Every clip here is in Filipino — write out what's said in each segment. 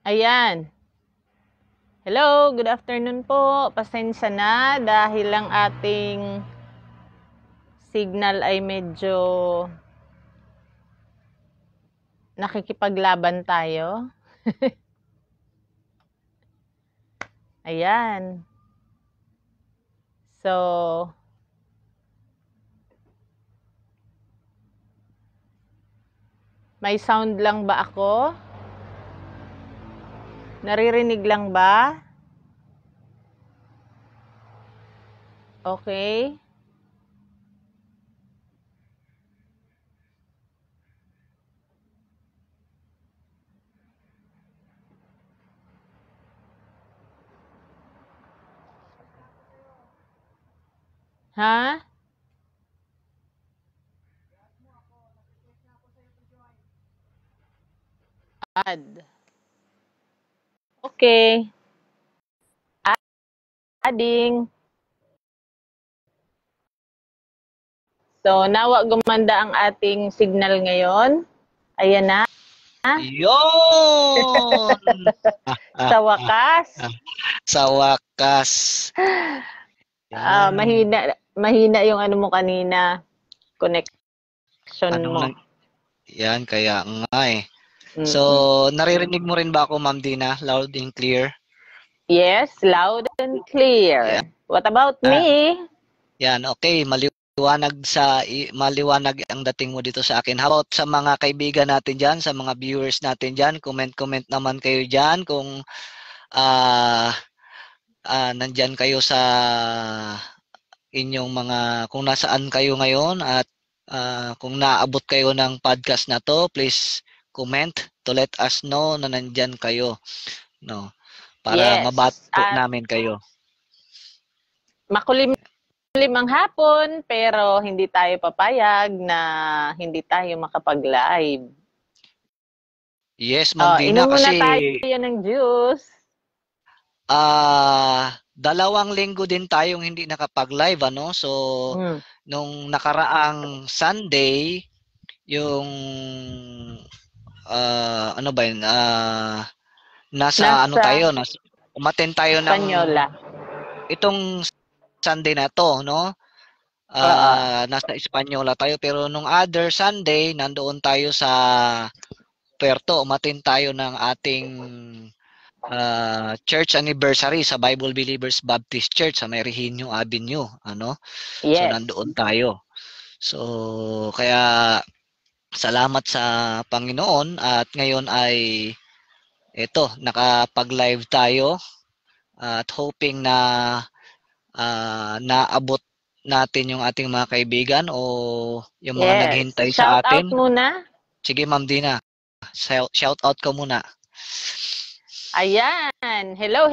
Ayan. Hello, good afternoon po. Pasensya na dahil lang ating signal ay medyo nakikipaglaban tayo. Ayan. So, may sound lang ba ako? Naririnig lang ba? Okay. Ha? Add. Okay. Adding. So, nawa gumanda ang ating signal ngayon. Ayan na. Yon! Sa wakas. Sa wakas. Mahina yung ano mo kanina. Connection mo. Yan, kaya nga eh. So, naririnig mo rin ba ako, Ma'am Dina? Loud and clear? Yes, loud and clear. Yeah. What about me? Yan, okay. Maliwanag ang dating mo dito sa akin. How about sa mga kaibigan natin dyan, sa mga viewers natin dyan? Comment naman kayo dyan kung nandyan kayo sa inyong kung nasaan kayo ngayon at kung naabot kayo ng podcast na to, please comment to let us know na nandyan kayo, no, para mabato namin kayo. Makulimlim ang hapon pero hindi tayo papayag na hindi tayo makapag-live. Yes, Ma'am Dina, inom muna tayo ng juice. 2 linggo din tayong hindi nakapag-live, ano? So, nung nakaraang Sunday, yung ano ba yun? Nasa umattend tayo ng Espanyola. Itong Sunday na to, no? Nasa Espanyola tayo, pero nung other Sunday, nandoon tayo sa Puerto. Umattend tayo ng ating church anniversary sa Bible Believers Baptist Church sa may Regenio Avenue, ano? Yes. So nandoon tayo. So kaya salamat sa Panginoon at ngayon ay nakapag-live tayo at hoping na naabot natin yung ating mga kaibigan o yung mga naghintay sa atin. Shout out muna. Sige, Ma'am Dina. Shout out ka muna. Ayan. Hello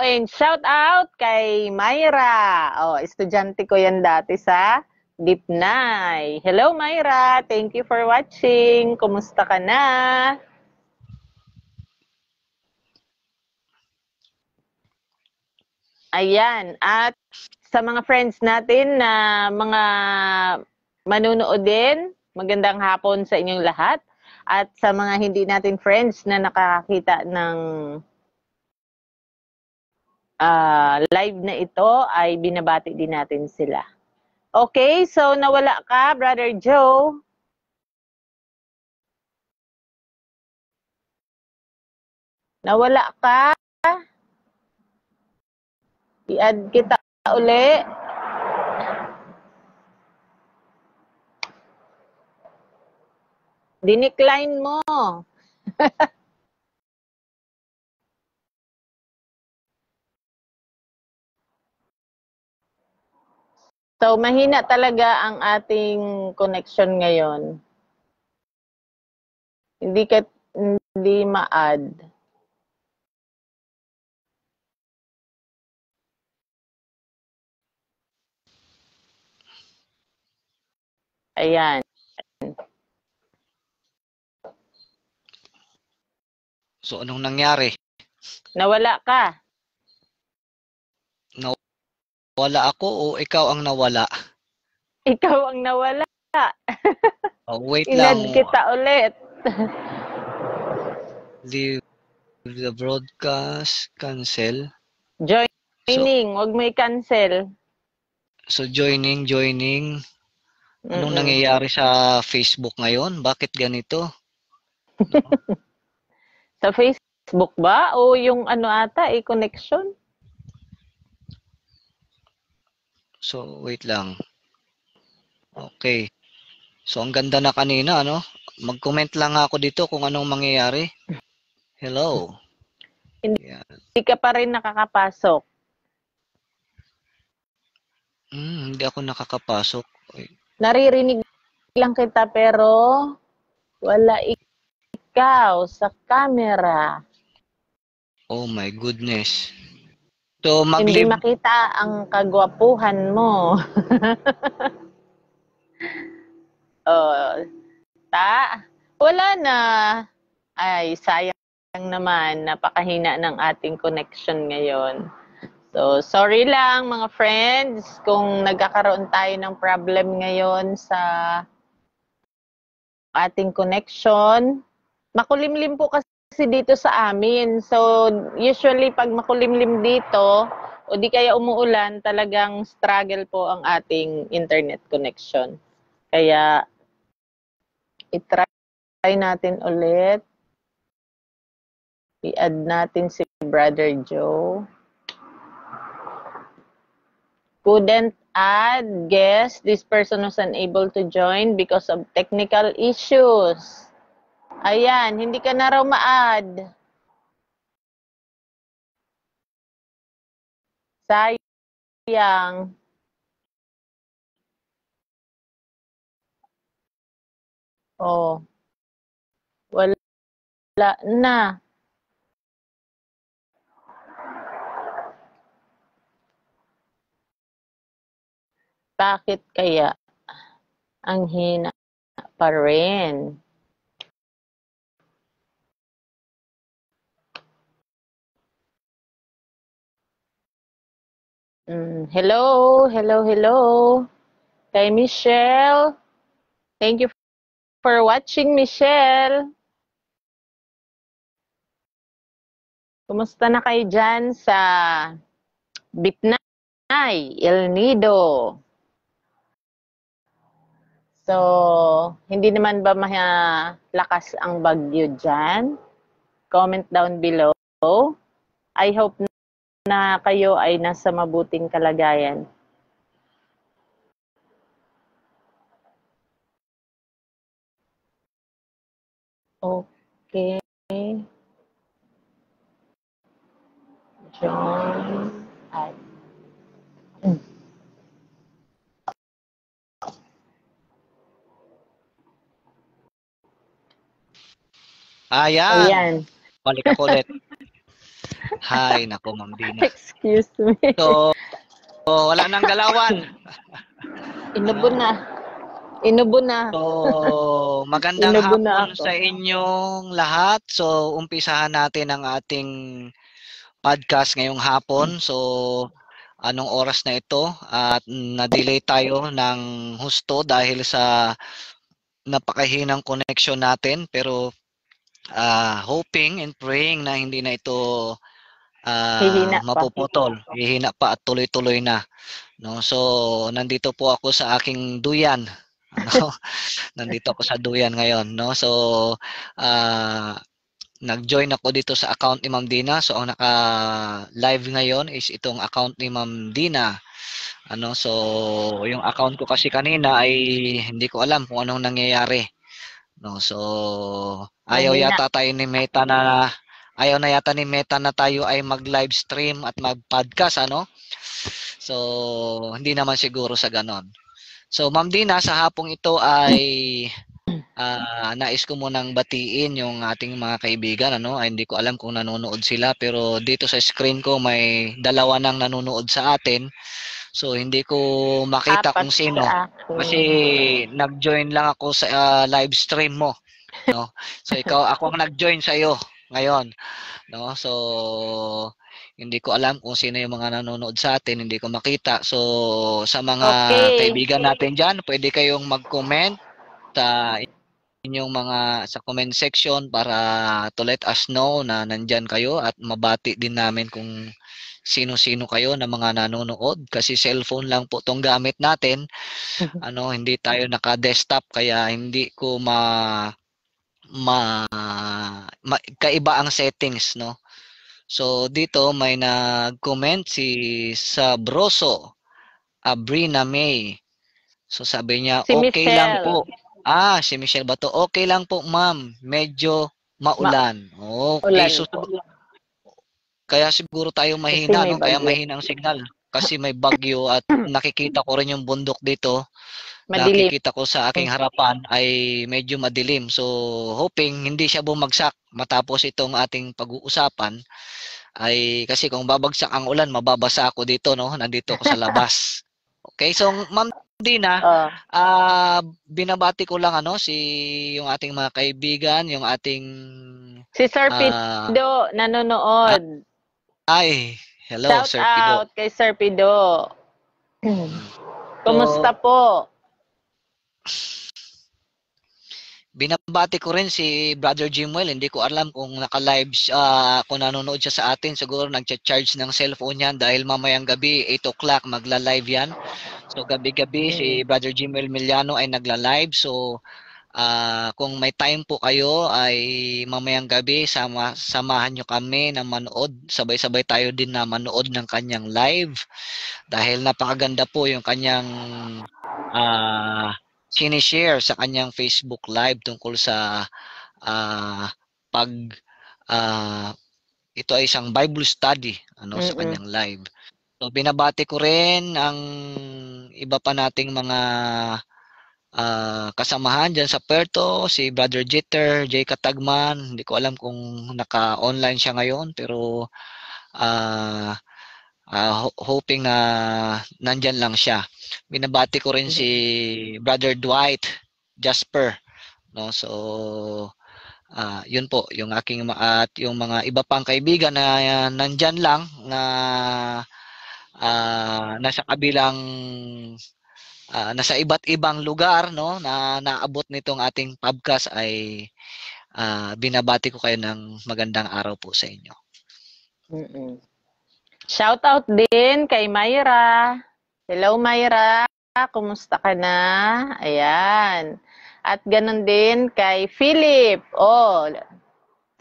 and shout out kay Myra. Estudyante ko yan dati sa Dipnay. Hello Myra, thank you for watching. Kumusta ka na? Ayan. At sa mga friends natin na mga manunood din, magandang hapon sa inyong lahat. At sa mga hindi natin friends na nakakita ng live na ito, ay binabati din natin sila. Okay, so nawala ka, Brother Joe. Nawala ka. I-add kita uli. Dinecline mo. So, mahina talaga ang ating connection ngayon. Hindi ma-add. Ayan. So, anong nangyari? Nawala ka. Nawala ako o ikaw ang nawala? Ikaw ang nawala. Wait lang. Inad kita ulit. the broadcast, cancel. Joining, wag mo i-cancel. So joining. Anong nangyayari sa Facebook ngayon? Bakit ganito? No? Sa Facebook ba? O yung ano ata, connection? So, wait lang. Okay. So, ang ganda na kanina, ano? Mag-comment lang ako dito kung anong mangyayari. Hello. Hindi ka pa rin nakakapasok. Hindi ako nakakapasok. Naririnig lang kita pero wala ikaw sa camera. Oh my goodness. So, Hindi makita ang kagwapuhan mo. Wala na. Ay, sayang naman. Napakahina ng ating connection ngayon. So, sorry lang mga friends kung nagkakaroon tayo ng problem ngayon sa ating connection. Makulimlim po kasi dito sa amin. So, usually pag makulimlim dito, o di kaya umuulan, talagang struggle po ang ating internet connection. Kaya, i-try natin ulit. I-add natin si Brother Joe. Couldn't add. Guess this person was unable to join because of technical issues. Ayan, hindi ka na raw ma-add. Sayang. Oh. Wala na. Bakit kaya ang hina pa rin? Hello. Kay Michelle. Thank you for watching, Michelle. Kumusta na kayo dyan sa Bitnay, El Nido? So, hindi naman ba malakas ang bagyo dyan? Comment down below. I hope na kayo ay nasa mabuting kalagayan. Okay. John. Ayan. Balik ako ulit. Hi, nako Ma'am Dina. Excuse me. So, wala nang galawan. Inubo na. So, magandang hapon sa inyong lahat. So, umpisahan natin ang ating podcast ngayong hapon. So, anong oras na ito? At na-delay tayo ng husto dahil sa napakahinang connection natin. Pero, hoping and praying na hindi na ito mapuputol. Hihina pa at tuloy-tuloy na. No? So, nandito po ako sa aking duyan. Nandito ako sa duyan ngayon. No? So, nag-join ako dito sa account ni Ma'am Dina. So, ang naka-live ngayon is itong account ni Ma'am Dina. So, yung account ko kasi kanina ay hindi ko alam kung anong nangyayari. No? So, ayaw yata ni Meta na tayo ay mag-live stream at mag-podcast, So, hindi naman siguro sa ganon. So, Ma'am Dina, sa hapong ito ay nais ko munang batiin yung ating mga kaibigan, Ay, hindi ko alam kung nanonood sila, pero dito sa screen ko may dalawa nang nanonood sa atin. So, hindi ko makita kung sino. Kasi nag-join lang ako sa live stream mo. No? So, ako ang nag-join sa iyo ngayon. No? So, hindi ko alam kung sino yung mga nanonood sa atin. Hindi ko makita. So, sa mga kaibigan natin dyan, pwede kayong mag-comment sa inyong mga sa comment section para to let us know na nandyan kayo at mabati din namin kung sino-sino kayo na mga nanonood kasi cellphone lang po tong gamit natin. Hindi tayo naka-desktop kaya hindi ko kaiba ang settings, no? So dito may nag-comment si Sabroso Abrina May. So sabi niya, Si okay lang Michelle. po. Si Michelle ba to? Okay lang po, ma'am. Medyo maulan. Okay, Ulan so po. kaya siguro tayo Kasi mahina, may no? Kaya bagyo. mahina ang signal. Kasi may bagyo at nakikita ko rin yung bundok dito. Madilim. Nakikita ko sa aking harapan ay medyo madilim. So, hoping hindi siya bumagsak matapos itong ating pag-uusapan. Ay kasi kung babagsak ang ulan, mababasa ako dito, no? Nandito ako sa labas. Okay, so Ma'am Dina, binabati ko lang yung ating mga kaibigan, yung ating si Sir Pido nanonood. Hello Shout Sir Pido. out kay Sir Pido. Kumusta po? Binabati ko rin si Brother Jimwell. Hindi ko alam kung naka-live kung nanonood siya sa atin. Siguro nagcha-charge ng cellphone yan dahil mamayang gabi 8 o'clock magla-live yan. So gabi-gabi si Brother Jimwell Miliano ay nagla-live. So kung may time po kayo ay mamayang gabi samahan nyo kami na manood. Sabay-sabay tayo din na manood ng kanyang live dahil napakaganda po yung kanyang sinishare sa kanyang Facebook live tungkol sa pag ito ay isang Bible study sa kanyang live. So binabati ko rin ang iba pa nating mga kasamahan dyan sa Puerto, si Brother Jeter, Jay Katagman. Hindi ko alam kung naka-online siya ngayon pero hoping na nandyan lang siya. Binabati ko rin si Brother Dwight Jasper, no? So yun po yung aking at yung mga iba pang kaibigan na nandyan lang na nasa kabilang nasa iba't ibang lugar, no, na naabot nitong ating podcast ay binabati ko kayo ng magandang araw po sa inyo. Shout out din kay Myra. Hello Myra, kumusta ka na? Ayan. At ganun din kay Philip.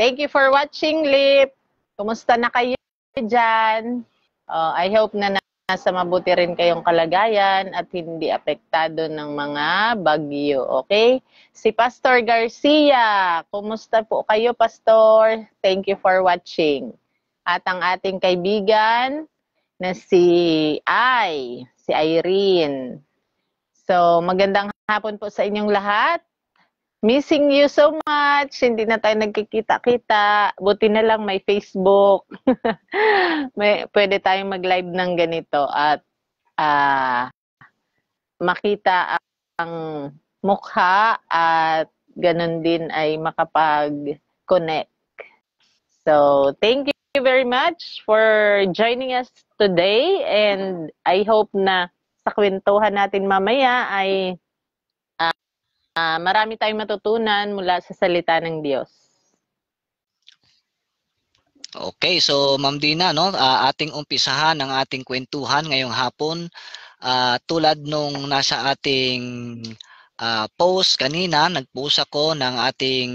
Thank you for watching, Lip. Kumusta na kayo dyan? I hope na nasa mabuti rin kayong kalagayan at hindi apektado ng mga bagyo. Okay? Si Pastor Garcia, kumusta po kayo, Pastor? Thank you for watching. At ang ating kaibigan na si Irene. So, magandang hapon po sa inyong lahat. Missing you so much. Hindi na tayo nagkikita-kita. Buti na lang may Facebook. Pwede tayong mag-live ng ganito at makita ang mukha at ganun din ay makapag-connect. So, thank you very much for joining us today and I hope na sa kwentuhan natin mamaya ay marami tayong matutunan mula sa salita ng Diyos. Okay, so Ma'am Dina, no, ating umpisahan ang ating kwentuhan ngayong hapon. Tulad nung nasa ating post kanina, nag-post ako ng ating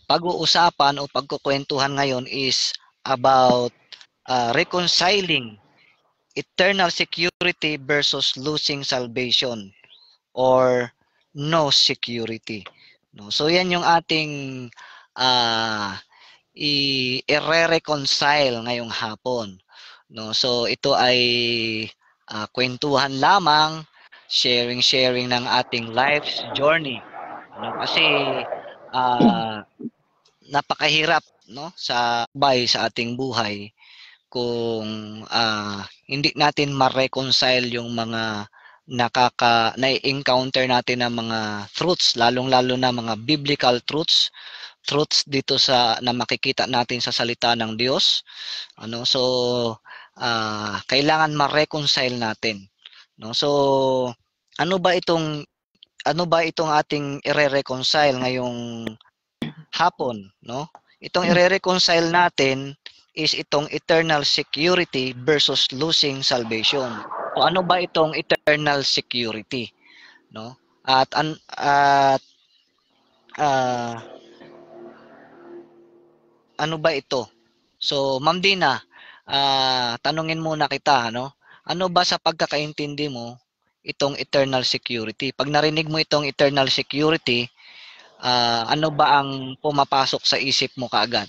pag-uusapan o pagkukwentuhan ngayon is about reconciling eternal security versus losing salvation or no security. No? So yan yung ating i-reconcile ngayong hapon. No? So ito ay kwentuhan lamang, sharing ng ating life's journey. No? Kasi napakahirap, no, sa ating buhay kung hindi natin ma-reconcile yung mga na-encounter natin ng mga truths, lalong-lalo na mga biblical truths dito na makikita natin sa salita ng Diyos. So kailangan ma-reconcile natin, no? So ano ba itong ano ba itong ating ire-reconcile ngayong hapon, no? Itong ire-reconcile natin is itong eternal security versus losing salvation. So ano ba itong eternal security, no? At ano ba ito? So, Ma'am Dina, tanungin muna kita, ano? Ano ba sa pagkakaintindi mo itong eternal security? Pag narinig mo itong eternal security, ano ba ang pumapasok sa isip mo kaagad?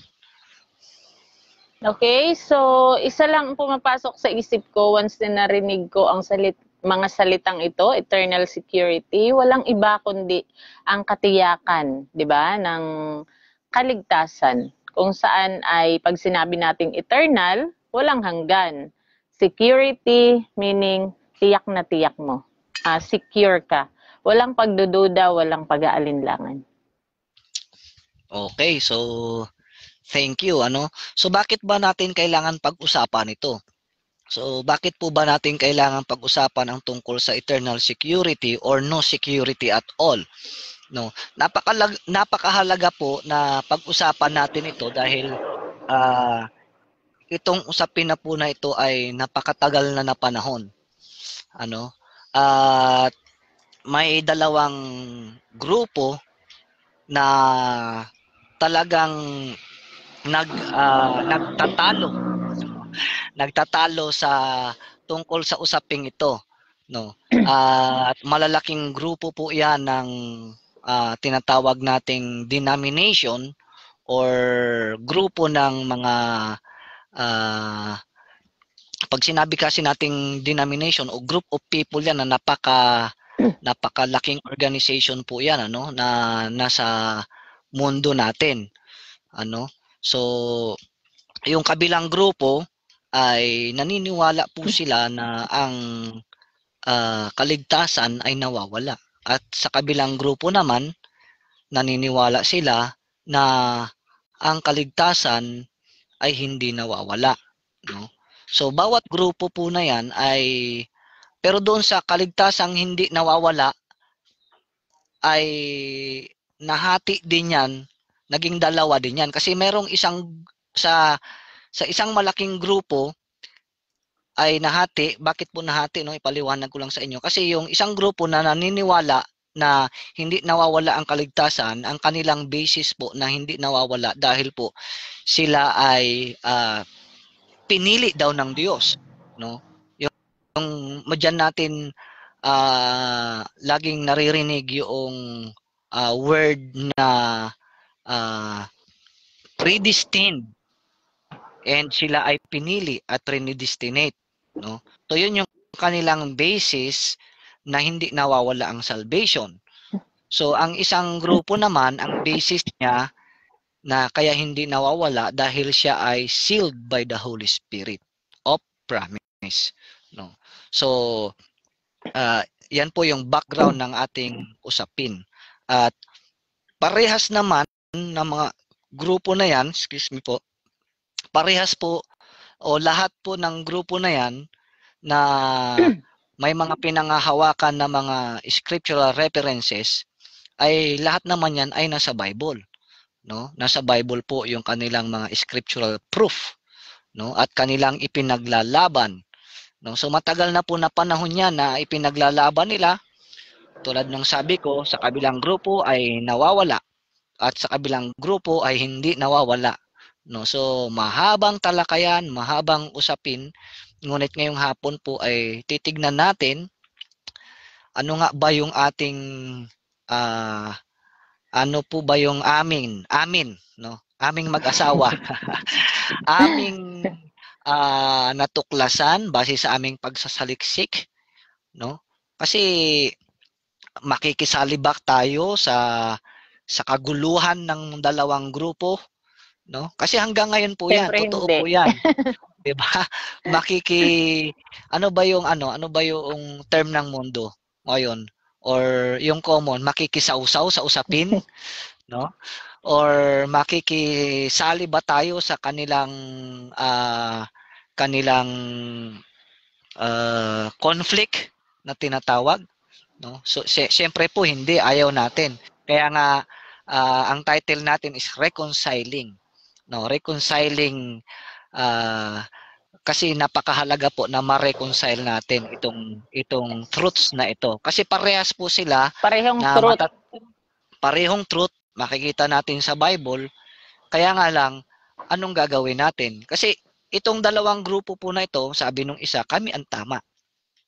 Okay, so isa lang ang pumapasok sa isip ko once na narinig ko ang mga salitang ito, eternal security, walang iba kundi ang katiyakan, 'di ba, ng kaligtasan. Kung saan ay pag sinabi nating eternal, walang hanggan. Security meaning tiyak na tiyak mo. Secure ka. Walang pagdududa, walang pag-aalinlangan. Okay, so thank you, ano? So bakit ba natin kailangan pag-usapan ito? So bakit po ba natin kailangan pag-usapan ang tungkol sa eternal security or no security at all? No, napakahalaga po na pag-usapan natin ito dahil itong usapin na po na ito ay napakatagal na panahon. Ano? At may dalawang grupo na talagang nagtatalo nagtatalo sa tungkol sa usaping ito, no? At malalaking grupo po 'yan ng tinatawag nating denomination or grupo ng mga pag sinabi kasi nating denomination o group of people 'yan na napakalaking organization po 'yan, ano, na nasa mundo natin, ano. So yung kabilang grupo ay naniniwala po sila na ang kaligtasan ay nawawala. At sa kabilang grupo naman, naniniwala sila na ang kaligtasan ay hindi nawawala. No? So, bawat grupo po na yan ay, pero doon sa kaligtasang hindi nawawala, ay nahati din yan, naging dalawa din yan. Kasi merong sa isang malaking grupo, ay nahati. Bakit po nahati? No? Ipaliwanag ko lang sa inyo. Kasi yung isang grupo na naniniwala na hindi nawawala ang kaligtasan, ang kanilang basis po na hindi nawawala dahil po sila ay pinili daw ng Diyos. No? Yung madyan natin laging naririnig yung word na predestined and sila ay pinili at predestinate. No? So yun yung kanilang basis na hindi nawawala ang salvation. So ang isang grupo naman, ang basis niya na kaya hindi nawawala dahil siya ay sealed by the Holy Spirit of promise. No? So yan po yung background ng ating usapin. At parehas naman ng mga grupo na yan, excuse me po, parehas po o lahat po ng grupo na yan na may mga pinangahawakan na mga scriptural references ay lahat naman yan ay nasa Bible, no? Nasa Bible po yung kanilang mga scriptural proof, no? At kanilang ipinaglalaban, no? So matagal na po na panahon yan na ipinaglalaban nila. Tulad ng sabi ko, sa kabilang grupo ay nawawala at sa kabilang grupo ay hindi nawawala. No, so mahabang talakayan, mahabang usapin. Ngunit ngayong hapon po ay titignan natin ano nga ba yung ating ano po ba yung amin, no? Aming mag-asawa. Aming natuklasan base sa aming pagsasaliksik, no? Kasi makikisalibak tayo sa kaguluhan ng dalawang grupo, no? Kasi hanggang ngayon po yan, Siyempre totoo hindi. po yan. 'Di ba? Ano ba yung term ng mundo ngayon? Or yung common, makikisawsaw sa usapin, no? Or makikisali ba tayo sa kanilang conflict na tinatawag? no? So siyempre po hindi, ayaw natin. Kaya nga ang title natin is reconciling, no? Reconciling, kasi napakahalaga po na ma-reconcile natin itong truths na ito. Kasi parehas po sila Parehong na truth. parehong truth makikita natin sa Bible. Kaya nga lang, anong gagawin natin? Kasi itong dalawang grupo po na ito, sabi nung isa, kami ang tama,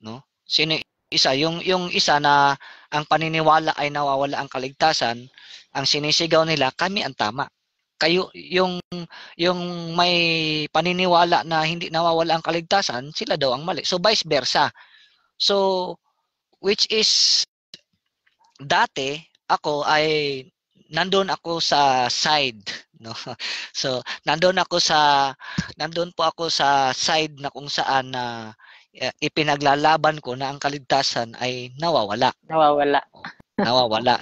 no? Sino yung isa? Yung isa na ang paniniwala ay nawawala ang kaligtasan, ang sinisigaw nila, kami ang tama. Kayo yung may paniniwala na hindi nawawala ang kaligtasan, sila daw ang mali. So vice versa. So which is dati ako ay nandoon ako sa side, no? So nandoon po ako sa side na kung saan na ipinaglalaban ko na ang kaligtasan ay nawawala.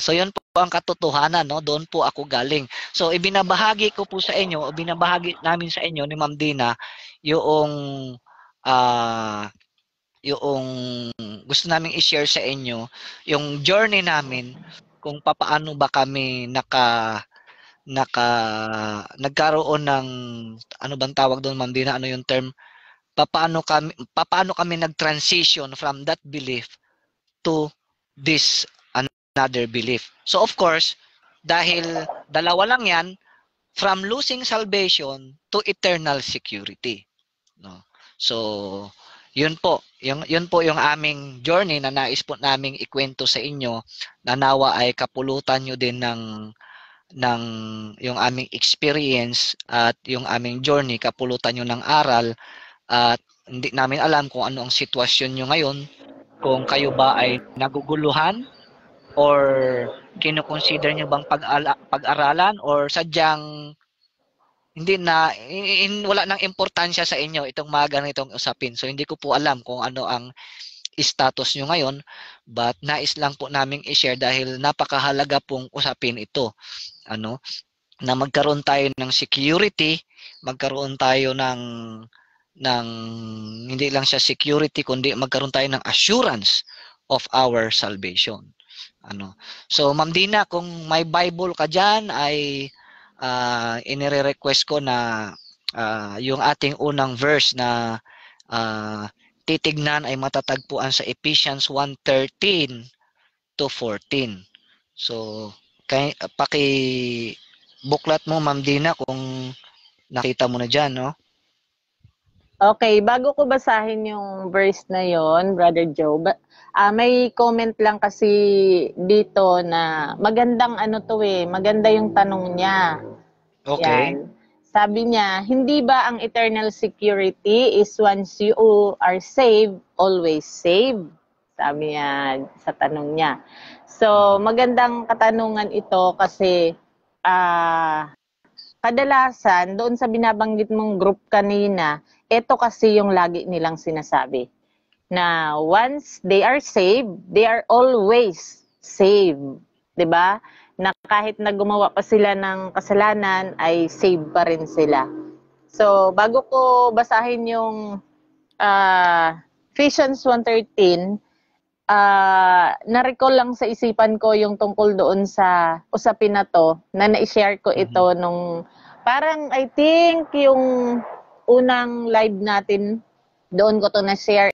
So yun po ang katotohanan, no? Doon po ako galing. So ibinabahagi ko po sa inyo, binabahagi namin sa inyo ni Ma'am Dina yung yung gusto naming i-share sa inyo, yung journey namin kung papaano ba kami nagkaroon ng ano bang tawag doon, Ma'am Dina, ano yung term? Papaano kami nag-transition from that belief to this another belief. So of course, dahil dalawa lang 'yan, from losing salvation to eternal security, no? So yun po, yun po yung aming journey na nais po naming ikwento sa inyo, na nawa ay kapulutan nyo din ng yung aming experience at yung aming journey, kapulutan nyo ng aral. At hindi namin alam kung ano ang sitwasyon nyo ngayon, kung kayo ba ay naguguluhan or kino-consider nyo bang pag-aralan or sadyang hindi na wala nang importansya sa inyo itong mga ganitong usapin. So hindi ko po alam kung ano ang status nyo ngayon, but nais lang po naming i-share dahil napakahalaga pong usapin ito, ano, na magkaroon tayo ng security, magkaroon tayo ng hindi lang siya security kundi magkaroon tayo ng assurance of our salvation. Ano. So Ma'am Dina, kung may Bible ka diyan ay inire-request ko na yung ating unang verse na titignan ay matatagpuan sa Ephesians 1:13 to 14. So paki-buklat mo, Ma'am Dina, kung nakita mo na diyan, no? Okay, bago ko basahin yung verse na yon, Brother Joe, may comment lang kasi dito na magandang ano to maganda yung tanong niya. Okay. Yan. Sabi niya, hindi ba ang eternal security is once you are saved, always saved? Sabi niya sa tanong niya. So, magandang katanungan ito kasi kadalasan doon sa binabanggit mong group kanina, ito kasi yung lagi nilang sinasabi. Na once they are saved, they are always saved. 'Di ba? Na kahit na gumawa pa sila ng kasalanan, ay saved pa rin sila. So, bago ko basahin yung Ephesians 1:13, na-recall lang sa isipan ko yung tungkol doon sa usapin na to, na na-share ko ito nung parang I think yung unang live natin, doon ko to na-share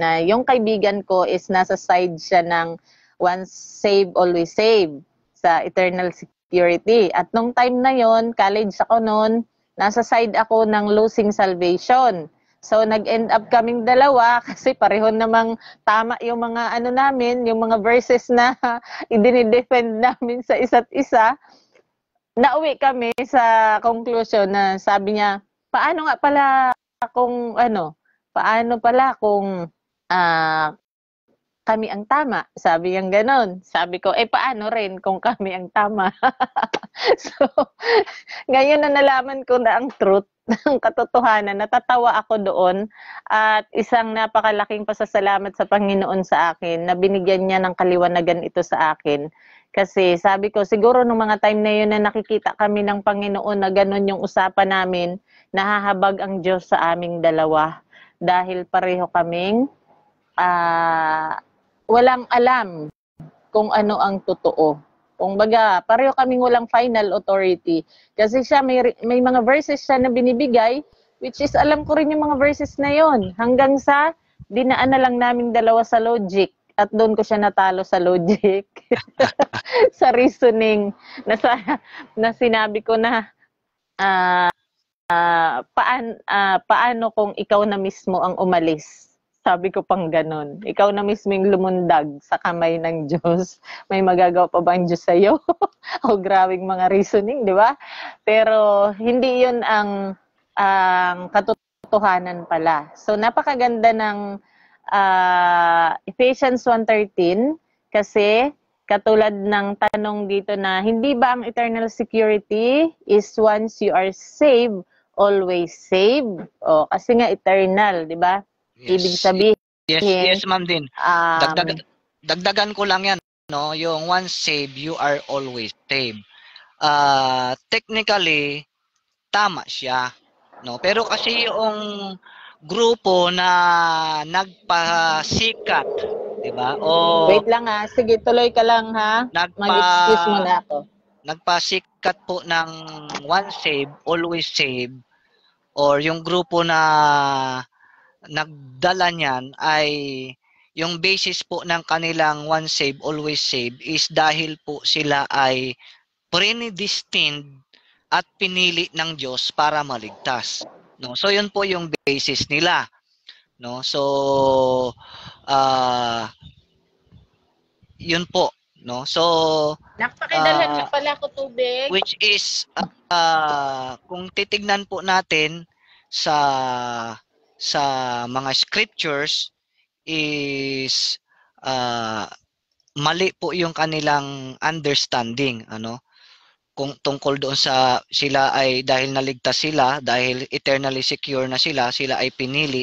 na yung kaibigan ko is nasa side siya ng once saved, always saved sa eternal security. At nung time na yon, college ako noon, nasa side ako ng losing salvation. So nag-end up kaming dalawa kasi pareho namang tama yung mga ano namin, yung mga verses na idinidefend namin sa isa't isa. Nauwi kami sa conclusion na sabi niya, paano pala kung kami ang tama? Sabi niya ganon. Sabi ko, paano rin kung kami ang tama? So, ngayon na nalaman ko na ang truth ng katotohanan, natatawa ako doon at isang napakalaking pasasalamat sa Panginoon sa akin na binigyan niya ng kaliwanagan ito sa akin. Kasi sabi ko, siguro nung mga time na yun na nakikita kami ng Panginoon na ganun yung usapan namin, nahahabag ang Diyos sa aming dalawa dahil pareho kaming walang alam kung ano ang totoo. Kung baga, pareho kaming walang final authority. Kasi siya, may mga verses siya na binibigay, which is alam ko rin yung mga verses na yon. Hanggang sa, dinaan na lang naming dalawa sa logic. At doon ko siya natalo sa logic. Sa reasoning. Na sinabi ko na, paano kung ikaw na mismo ang umalis? Sabi ko pang ganon. Ikaw na mismo yung lumundag sa kamay ng Diyos. May magagawa pa ba ang Diyos sa'yo? O grabing mga reasoning, di ba? Pero hindi yun ang katotohanan pala. So napakaganda ng Ephesians 1:13 kasi katulad ng tanong dito na hindi ba ang eternal security is once you are saved, always saved? O, kasi nga eternal, di ba? Yes. Ibig sabihin, yes, Ma'am Din. Dagdagan ko lang yan, no? Yung once saved, you are always saved. Technically, tama siya, no? Pero kasi yung grupo na nagpasikat, di ba? Wait lang ha. Sige, tuloy ka lang ha. Mag-excuse muna ako. Nagpasikat po ng once saved, always saved, or yung grupo na nagdala niyan ay yung basis po ng kanilang once saved, always saved is dahil po sila ay predestined at pinili ng Diyos para maligtas. No? So yun po yung basis nila. No? So yun po. No? So napakidalhan na pala ko tubig. Which is kung titignan po natin sa mga scriptures is mali po yung kanilang understanding, ano, kung tungkol doon sa sila ay dahil naligtas sila, dahil eternally secure na sila ay pinili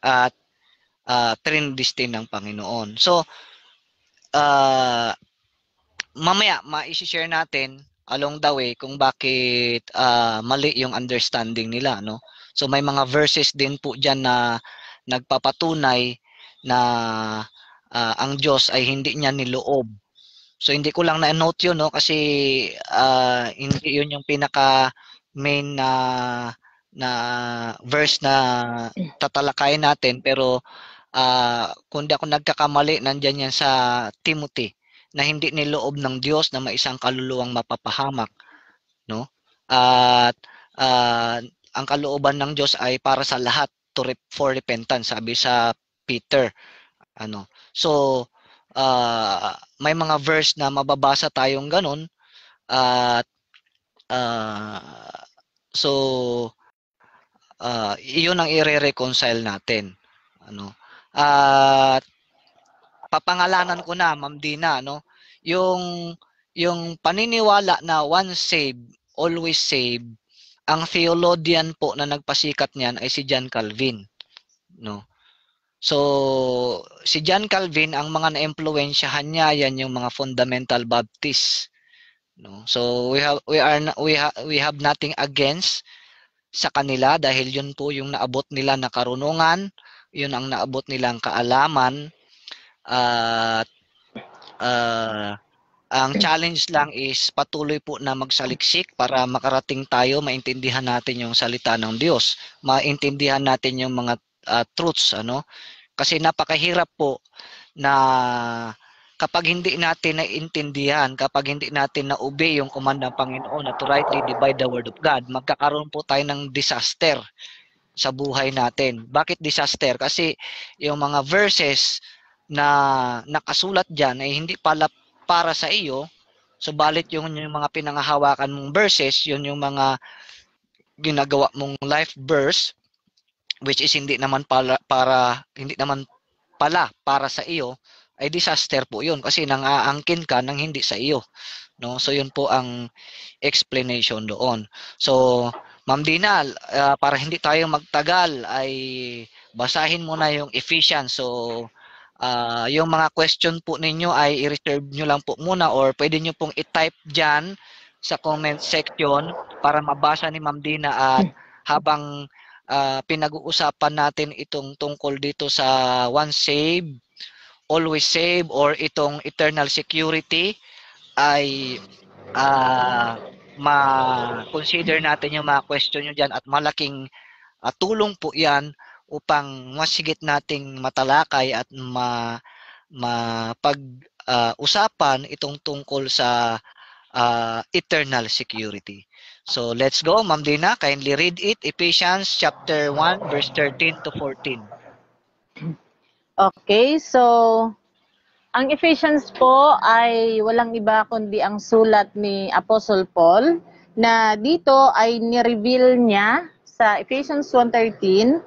at predestined ng Panginoon. So mamaya ma-share natin along the way kung bakit mali yung understanding nila, no? So may mga verses din po diyan na nagpapatunay na ang Diyos ay hindi niya niloob. So hindi ko lang na-note 'yun, no, kasi hindi 'yun yung pinaka main na verse na tatalakayin natin, pero kung di ako nagkakamali, nandiyan yan sa Timothy na hindi niloob ng Diyos na may isang kaluluwang mapapahamak, no? At ang kalooban ng Diyos ay para sa lahat, for repentance, sabi sa Peter, ano. So may mga verse na mababasa tayong ganun, at so iyon ang i-reconcile natin, ano. At papangalanan ko na, Ma'am Dina, no, yung paniniwala na once saved, always saved, ang theologian po na nagpasikat niyan ay si John Calvin, no. So si John Calvin, ang mga na-impluwensyahan niya yan yung mga fundamental Baptist, no. So we have nothing against sa kanila dahil yun po yung naabot nila na karunungan, yun ang naabot nilang kaalaman. At ang challenge lang is patuloy po na magsaliksik para makarating tayo, maintindihan natin yung salita ng Diyos, maintindihan natin yung mga truths, ano, kasi napakahirap po na kapag hindi natin naiintindihan, kapag hindi natin na-obey yung command ng Panginoon na to rightly divide the word of God, magkakaroon po tayo ng disaster sa buhay natin. Bakit disaster? Kasi yung mga verses na nakasulat dyan ay hindi pala para sa iyo, subalit yung mga pinanghahawakan mong verses, yun yung mga ginagawa mong life verse, which is hindi naman pala para sa iyo, ay disaster po yun kasi nang-aangkin ka ng hindi sa iyo, no? So yun po ang explanation doon. So Ma'am Dina, para hindi tayo magtagal ay basahin mo na yung Ephesians. So yung mga question po ninyo ay i-reserve nyo lang po muna, or pwede nyo pong i-type dyan sa comment section para mabasa ni Ma'am Dina, at habang pinag-uusapan natin itong tungkol dito sa once saved, always save or itong eternal security ay ma-consider natin yung mga question nyo dyan at malaking tulong po yan upang mas higit nating matalakay at mapag-usapan itong tungkol sa eternal security. So let's go, Ma'am Dina, kindly read it, Ephesians chapter 1 verse 13 to 14. Okay, so ang Ephesians po ay walang iba kundi ang sulat ni Apostle Paul na dito ay ni-reveal niya sa Ephesians 1:13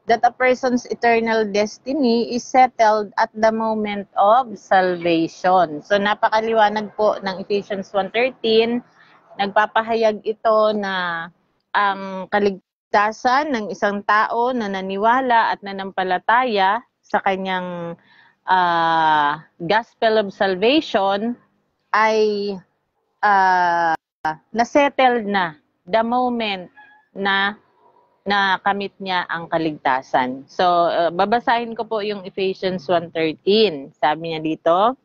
that a person's eternal destiny is settled at the moment of salvation. So napakaliwanag po ng Ephesians 1:13, nagpapahayag ito na ang kaligtasan ng isang tao na naniwala at nanampalataya sa kanyang gospel of salvation ay na-settled na the moment na nakamit niya ang kaligtasan. So, babasahin ko po yung Ephesians 1:13. Sabi niya dito,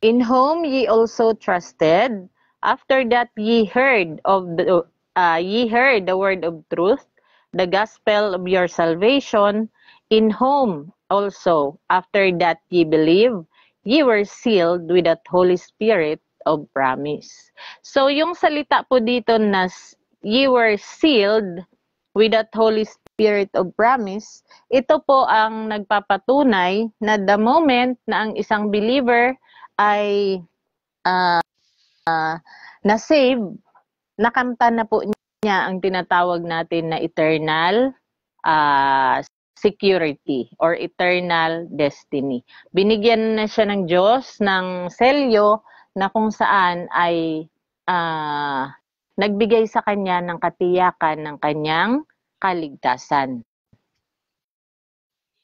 "In whom ye also trusted, after that ye heard the word of truth, the gospel of your salvation, in whom also, after that ye believe, ye were sealed with that Holy Spirit of promise." So, yung salita po dito na ye were sealed with that Holy Spirit of promise, ito po ang nagpapatunay na the moment na ang isang believer ay na-save, nakamtan na po niya ang tinatawag natin na eternal security or eternal destiny. Binigyan na siya ng Diyos ng selyo na kung saan ay nagbigay sa kanya ng katiyakan ng kanyang kaligtasan.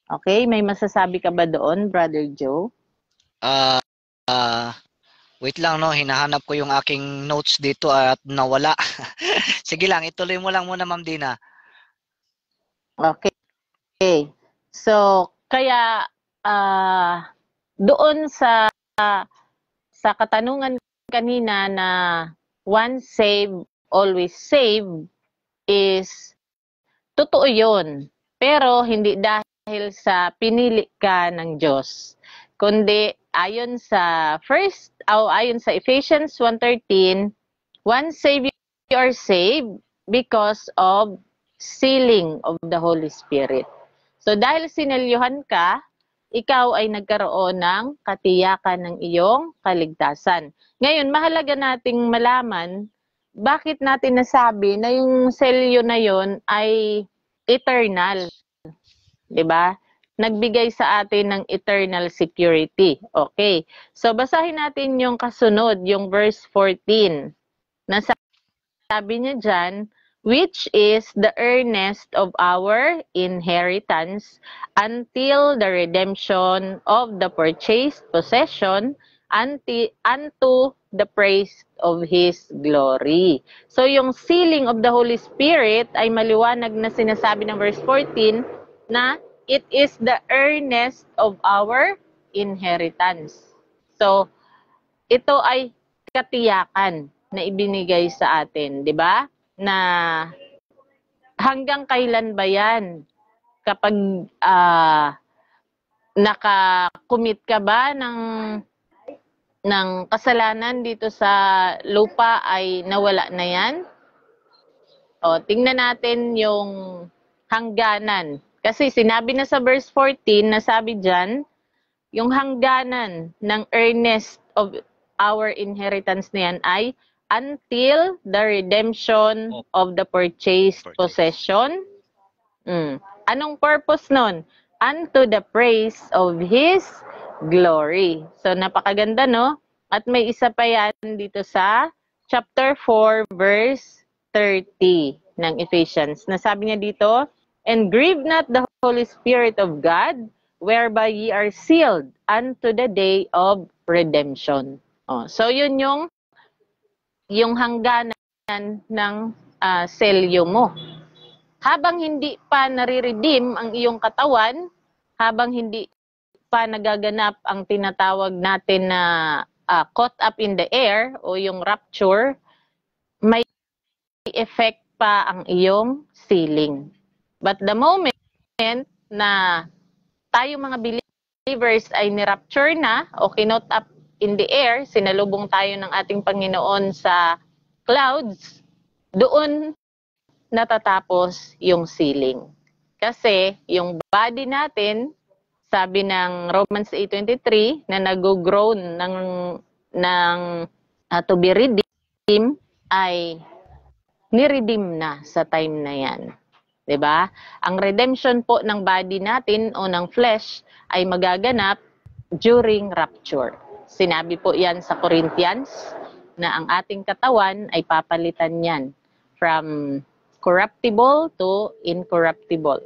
Okay, may masasabi ka ba doon, Brother Joe? Wait lang, no, hinahanap ko yung aking notes dito at nawala. Sige lang, ituloy mo lang muna, Ma'am Dina. Okay. So, kaya doon sa katanungan kanina na once saved, always saved is totoo yun. Pero hindi dahil sa pinili ka ng Diyos, kundi ayon sa Ephesians 1:13, once saved you are saved because of sealing of the Holy Spirit. So dahil sinelyuhan ka, ikaw ay nagkaroon ng katiyakan ng iyong kaligtasan. Ngayon, mahalaga nating malaman bakit natin nasabi na yung selyo na yon ay eternal. 'Di ba? Nagbigay sa atin ng eternal security. Okay. So basahin natin yung kasunod, yung verse 14. Sabi niya diyan, which is the earnest of our inheritance until the redemption of the purchased possession unto the praise of His glory. So yung sealing of the Holy Spirit ay maliwanag na sinasabi ng verse 14 na it is the earnest of our inheritance. So ito ay katiyakan na ibinigay sa atin, 'di ba? Na hanggang kailan ba yan? Kapag nakakumit ka ba ng kasalanan dito sa lupa ay nawala na yan? O, tingnan natin yung hangganan. Kasi sinabi na sa verse 14, nasabi dyan, yung hangganan ng earnest of our inheritance na yan ay until the redemption of the purchased possession. Anong purpose nun? Unto the praise of His glory. So, napakaganda, no? At may isa pa yan dito sa chapter 4, verse 30 ng Ephesians. Nasabi niya dito, and grieve not the Holy Spirit of God, whereby ye are sealed unto the day of redemption. So, yun yung hangganan ng selyo mo. Habang hindi pa nare-redeem ang iyong katawan, habang hindi pa nagaganap ang tinatawag natin na caught up in the air o yung rapture, may effect pa ang iyong sealing. But the moment na tayo mga believers ay ni-rapture na o kinot up in the air, sinalubong tayo ng ating Panginoon sa clouds, doon natatapos yung sealing. Kasi yung body natin, sabi ng Romans 8:23 na nag-groan to be redeemed, ay ni-redeem na sa time na yan. 'Di ba? Ang redemption po ng body natin o ng flesh ay magaganap during rapture. Sinabi po 'yan sa Corinthians na ang ating katawan ay papalitan niyan from corruptible to incorruptible.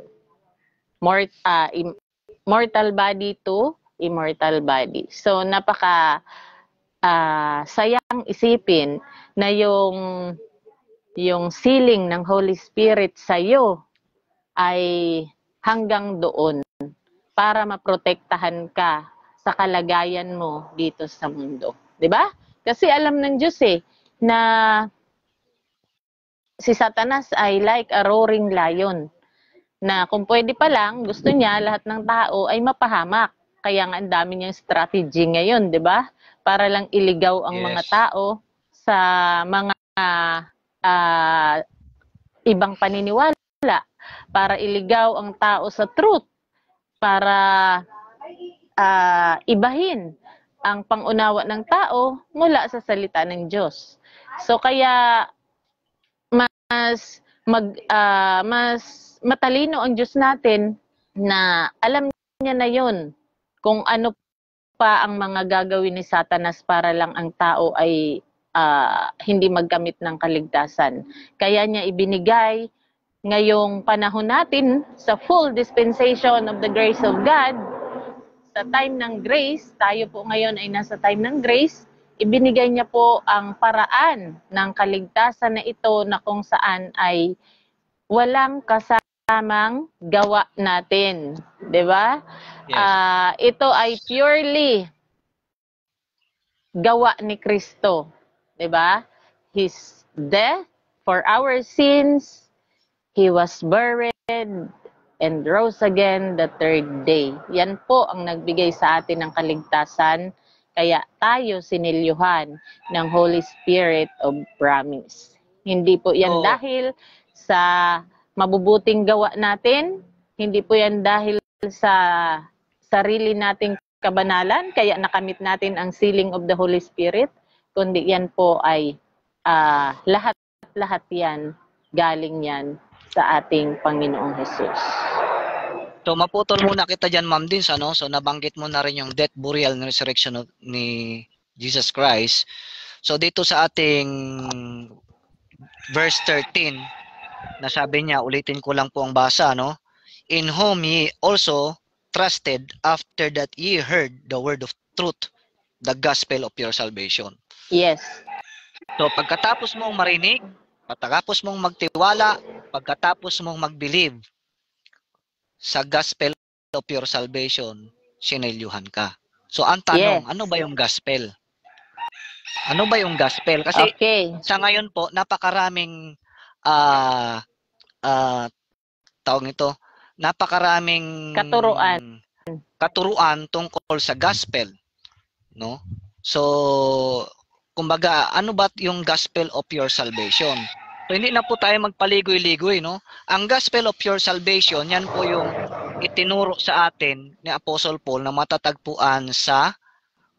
Mortal body to immortal body. So napaka sayang isipin na yung sealing ng Holy Spirit sa iyo ay hanggang doon para maprotektahan ka sa kalagayan mo dito sa mundo. 'Di ba? Kasi alam ng Diyos na si Satanas ay like a roaring lion na kung pwede pa lang gusto niya lahat ng tao ay mapahamak. Kaya nga ang dami niyang strategy ngayon, 'di ba? Para lang iligaw ang mga tao sa mga ibang paniniwala, para iligaw ang tao sa truth, para ibahin ang pangunawa ng tao mula sa salita ng Diyos. So kaya mas matalino ang Diyos natin na alam niya na yon kung ano pa ang mga gagawin ni Satanas para lang ang tao ay hindi magkamit ng kaligtasan. Kaya niya ibinigay ngayong panahon natin sa full dispensation of the grace of God, sa time ng grace, tayo po ngayon ay nasa time ng grace, ibinigay niya po ang paraan ng kaligtasan na ito na kung saan ay walang kasamang gawa natin. 'Di ba? Yes. Ito ay purely gawa ni Kristo. 'Di ba? His death for our sins, He was buried and rose again the third day. Yan po ang nagbigay sa atin ng kaligtasan. Kaya tayo sinilyuhan ng Holy Spirit of promise. Hindi po yan dahil sa mabubuting gawa natin. Hindi po yan dahil sa sarili nating kabanalan. Kaya nakamit natin ang sealing of the Holy Spirit. Kundi yan po ay lahat yan, galing yan sa ating Panginoong Jesus. So maputol muna kita dyan, Ma'am Dins, ano? So nabanggit mo na rin yung death, burial, and resurrection ni Jesus Christ. So dito sa ating verse 13, na sabi niya, ulitin ko lang po ang basa, no? In whom ye also trusted after that ye heard the word of truth, the gospel of your salvation. Yes. So pagkatapos mong marinig, pagkatapos mong magtiwala, pagkatapos mong mag-believe sa gospel of your salvation, sinilyuhan ka. So ang tanong, ano ba yung gospel? Ano ba yung gospel? Kasi sa ngayon po, napakaraming tawag nito, napakaraming katuruan tungkol sa gospel, no? So kumbaga, ano ba yung gospel of your salvation? So, hindi na po tayo magpaligoy-ligoy, no? Ang gospel of your salvation, yan po yung itinuro sa atin ni Apostle Paul na matatagpuan sa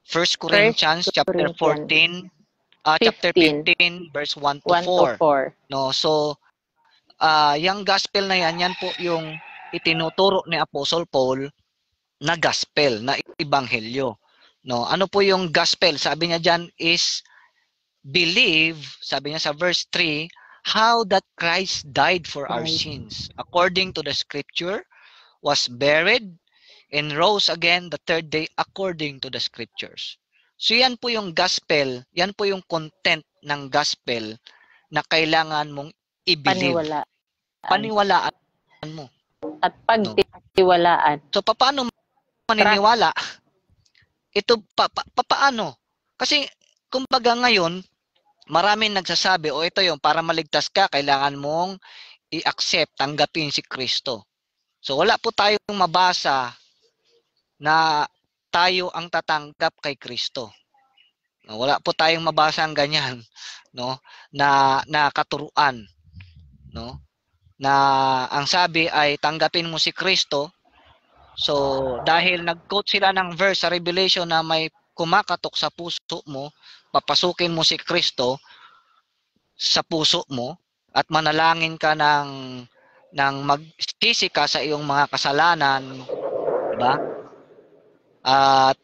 1 Corinthians chapter 14, chapter 15, verse 1 to 4. No? So, yung gospel na yan po yung itinuturo ni Apostle Paul na gospel, na ebanghelyo. No, ano po yung gospel? Sabi niya diyan is believe, sabi niya sa verse 3, how that Christ died for our sins according to the scripture, was buried and rose again the third day according to the scriptures. So yan po yung gospel, yan po yung content ng gospel na kailangan mong i-believe. Paniwalaan mo. At pagtiwalaan. So paano maniniwala, ito paano? Kasi kumbaga ngayon, maraming nagsasabi, o ito yung para maligtas ka, kailangan mong i-accept, tanggapin si Kristo. So wala po tayong mabasa na tayo ang tatanggap kay Kristo. Wala po tayong mabasa ang ganyan, no? Na katuruan, no? Na ang sabi ay tanggapin mo si Kristo. So dahil nag-quote sila ng verse sa Revelation na may kumakatok sa puso mo, papasukin mo si Kristo sa puso mo at manalangin ka ng magsisi ka sa iyong mga kasalanan, di ba? At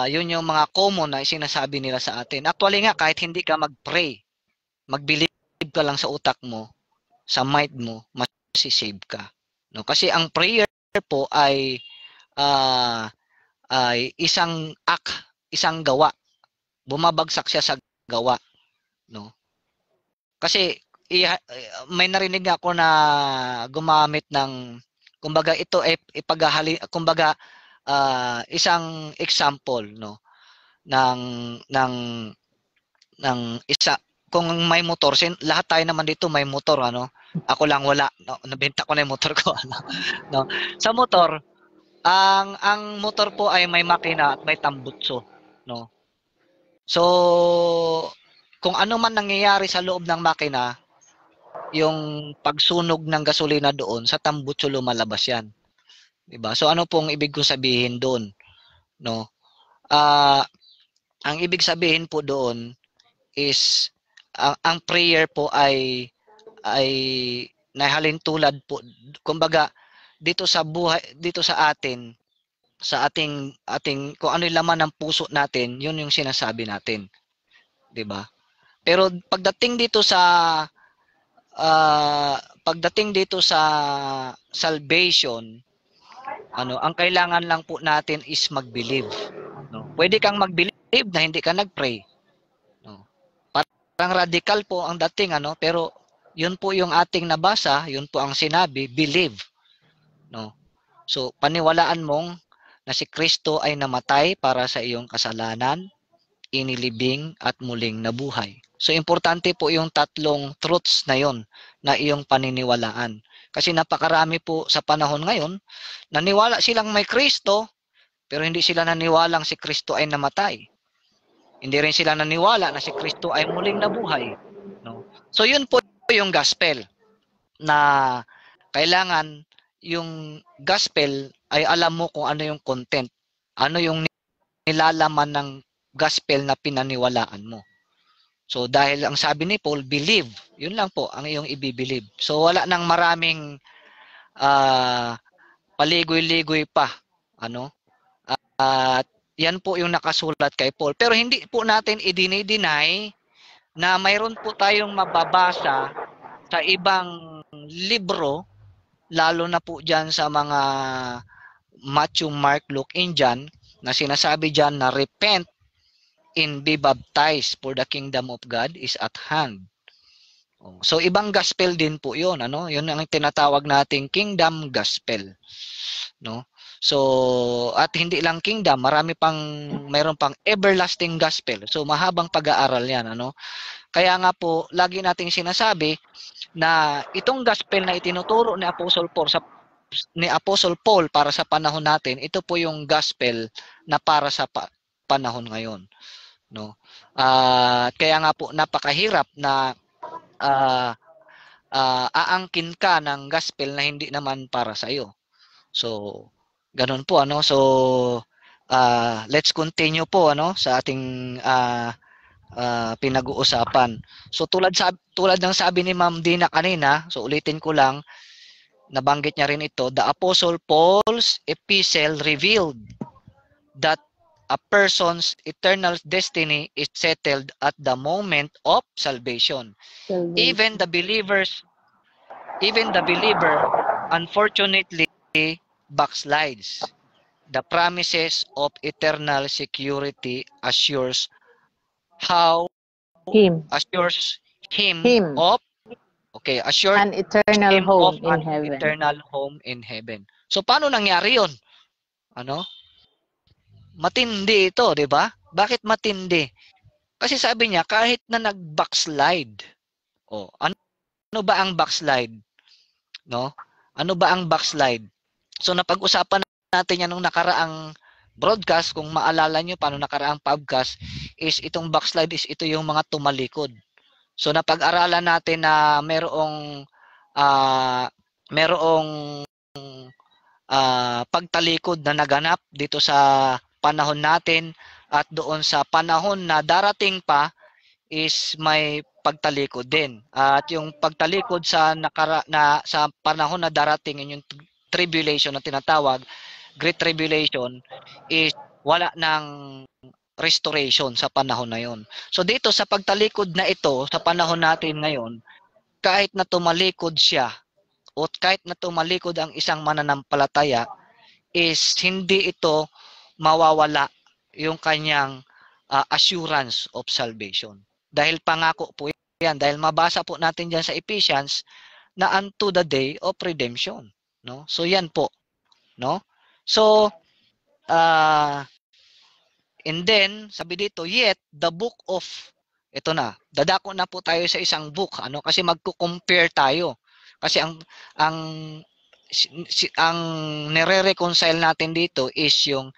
yun yung mga common na sinasabi nila sa atin. Actually nga, kahit hindi ka mag-pray, mag-believe ka lang sa utak mo, sa mind mo, masisave ka. No? Kasi ang prayer po ay isang act, isang gawa. Bumabagsak siya sa gawa. No? Kasi may narinig ako na gumamit ng, kumbaga ito ay kumbaga isang example, no, ng isa, kung may motor, lahat tayo naman dito may motor, ano, ako lang wala, no, nabenta ko na yung motor ko, ano, no. Sa motor, ang motor po ay may makina at may tambutso, no. So kung ano man nangyayari sa loob ng makina, yung pagsunog ng gasolina doon sa tambutso lumalabas yan. Diba? So ano pong ibig kong sabihin doon, no? Ang ibig sabihin po doon is ang prayer po ay nahalin tulad po, kumbaga dito sa buhay, dito sa atin, sa ating kung ano yung laman ng puso natin, yun yung sinasabi natin, 'di ba? Pero pagdating dito sa salvation, ano, ang kailangan lang po natin is mag-believe, no? Pwede kang mag-believe na hindi ka nag-pray, no? Parang radical po ang dating, ano, pero yun po yung ating nabasa, yun po ang sinabi, believe, no? So paniwalaan mong na si Kristo ay namatay para sa iyong kasalanan, inilibing at muling nabuhay. So importante po yung tatlong truths na yon na iyong paniniwalaan. Kasi napakarami po sa panahon ngayon, naniwala silang may Kristo, pero hindi sila naniwalang si Kristo ay namatay. Hindi rin sila naniwala na si Kristo ay muling nabuhay. No? So yun po yung gospel, na kailangan yung gospel ay alam mo kung ano yung content, ano yung nilalaman ng gospel na pinaniwalaan mo. So dahil ang sabi ni Paul, believe, yun lang po ang iyong i-believe. So wala nang maraming paligoy-ligoy pa, ano? At yan po yung nakasulat kay Paul. Pero hindi po natin i-deny na mayroon po tayong mababasa sa ibang libro, lalo na po dyan sa mga Matthew, Mark, Luke, and John, na sinasabi dyan na repent and be baptized for the kingdom of God is at hand. So ibang gospel din po 'yon, ano? 'Yun ang tinatawag nating kingdom gospel, no? So at hindi lang kingdom, mayroon pang everlasting gospel. So mahabang pag-aaral 'yan, ano? Kaya nga po lagi nating sinasabi na itong gospel na itinuturo ni Apostle Paul para sa panahon natin, ito po yung gospel na para sa panahon ngayon, no? Kaya nga po napakahirap na aangkin ka ng gospel na hindi naman para sa iyo. So ganun po, ano? So let's continue po, ano, sa ating pinag-uusapan. So tulad ng sabi ni Ma'am Dina kanina, so ulitin ko lang, nabanggit niya rin ito, the Apostle Paul's epistle revealed that a person's eternal destiny is settled at the moment of salvation. Even the believer unfortunately backslides. The promises of eternal security assures him of an eternal home in heaven. Eternal home in heaven. So paano nangyari 'yon? Ano? matindi ito, di ba? Bakit matindi? Kasi sabi niya, kahit na nag-backslide, ano ba ang backslide? No? Ano ba ang backslide? So napag-usapan natin yan nung nakaraang broadcast, kung maalala nyo paano nakaraang podcast, is itong backslide is ito yung mga tumalikod. So napag-aralan natin na merong pagtalikod na naganap dito sa panahon natin, at doon sa panahon na darating pa is may pagtalikod din. At yung pagtalikod sa sa panahon na darating, yung tribulation na tinatawag, Great Tribulation, is wala ng restoration sa panahon na yon. So dito sa pagtalikod na ito, sa panahon natin ngayon, kahit na tumalikod siya o kahit na tumalikod ang isang mananampalataya, is hindi ito mawawala yung kanyang assurance of salvation. Dahil pangako po yan. Dahil mabasa po natin dyan sa Ephesians na unto the day of redemption. No? So yan po. No? So, and then, sabi dito, yet the book of, ito na, dadako na po tayo sa isang book, kasi magko-compare tayo. Kasi ang nire-reconcile natin dito is yung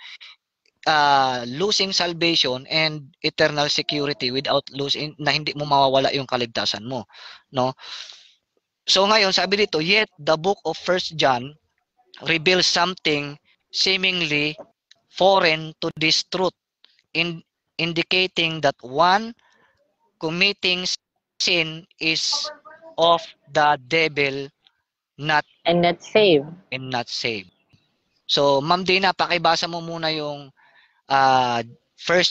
losing salvation and eternal security without losing, na hindi mo mawawala yung kaligtasan mo, no? So ngayon, sabi dito, yet the book of 1 John reveals something seemingly foreign to this truth, indicating that one committing sin is of the devil, and not saved. So, Ma'am Dina, pakibasa mo muna yung 1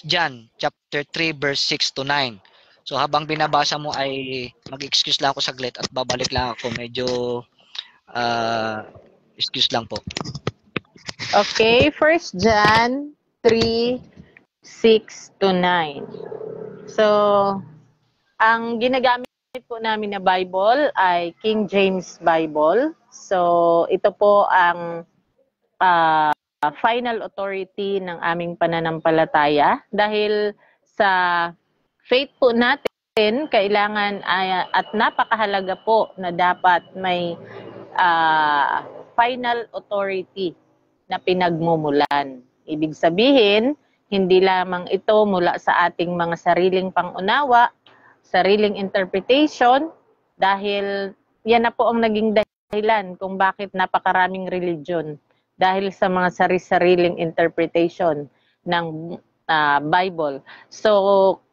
John chapter 3 verse 6 to 9. So, habang binabasa mo ay mag-excuse lang ako saglit at babalik lang ako. Medyo excuse lang po. Okay, 1 John 3, 6 to 9. So, ang ginagamit po namin na Bible ay King James Bible. So, ito po ang final authority ng aming pananampalataya. Dahil sa faith po natin, kailangan at napakahalaga po na dapat may final authority na pinagmumulan. Ibig sabihin, hindi lamang ito mula sa ating mga sariling pangunawa, sariling interpretation, dahil yan na po ang naging dahilan kung bakit napakaraming religion. Dahil sa mga sari-sariling interpretation ng Bible. So,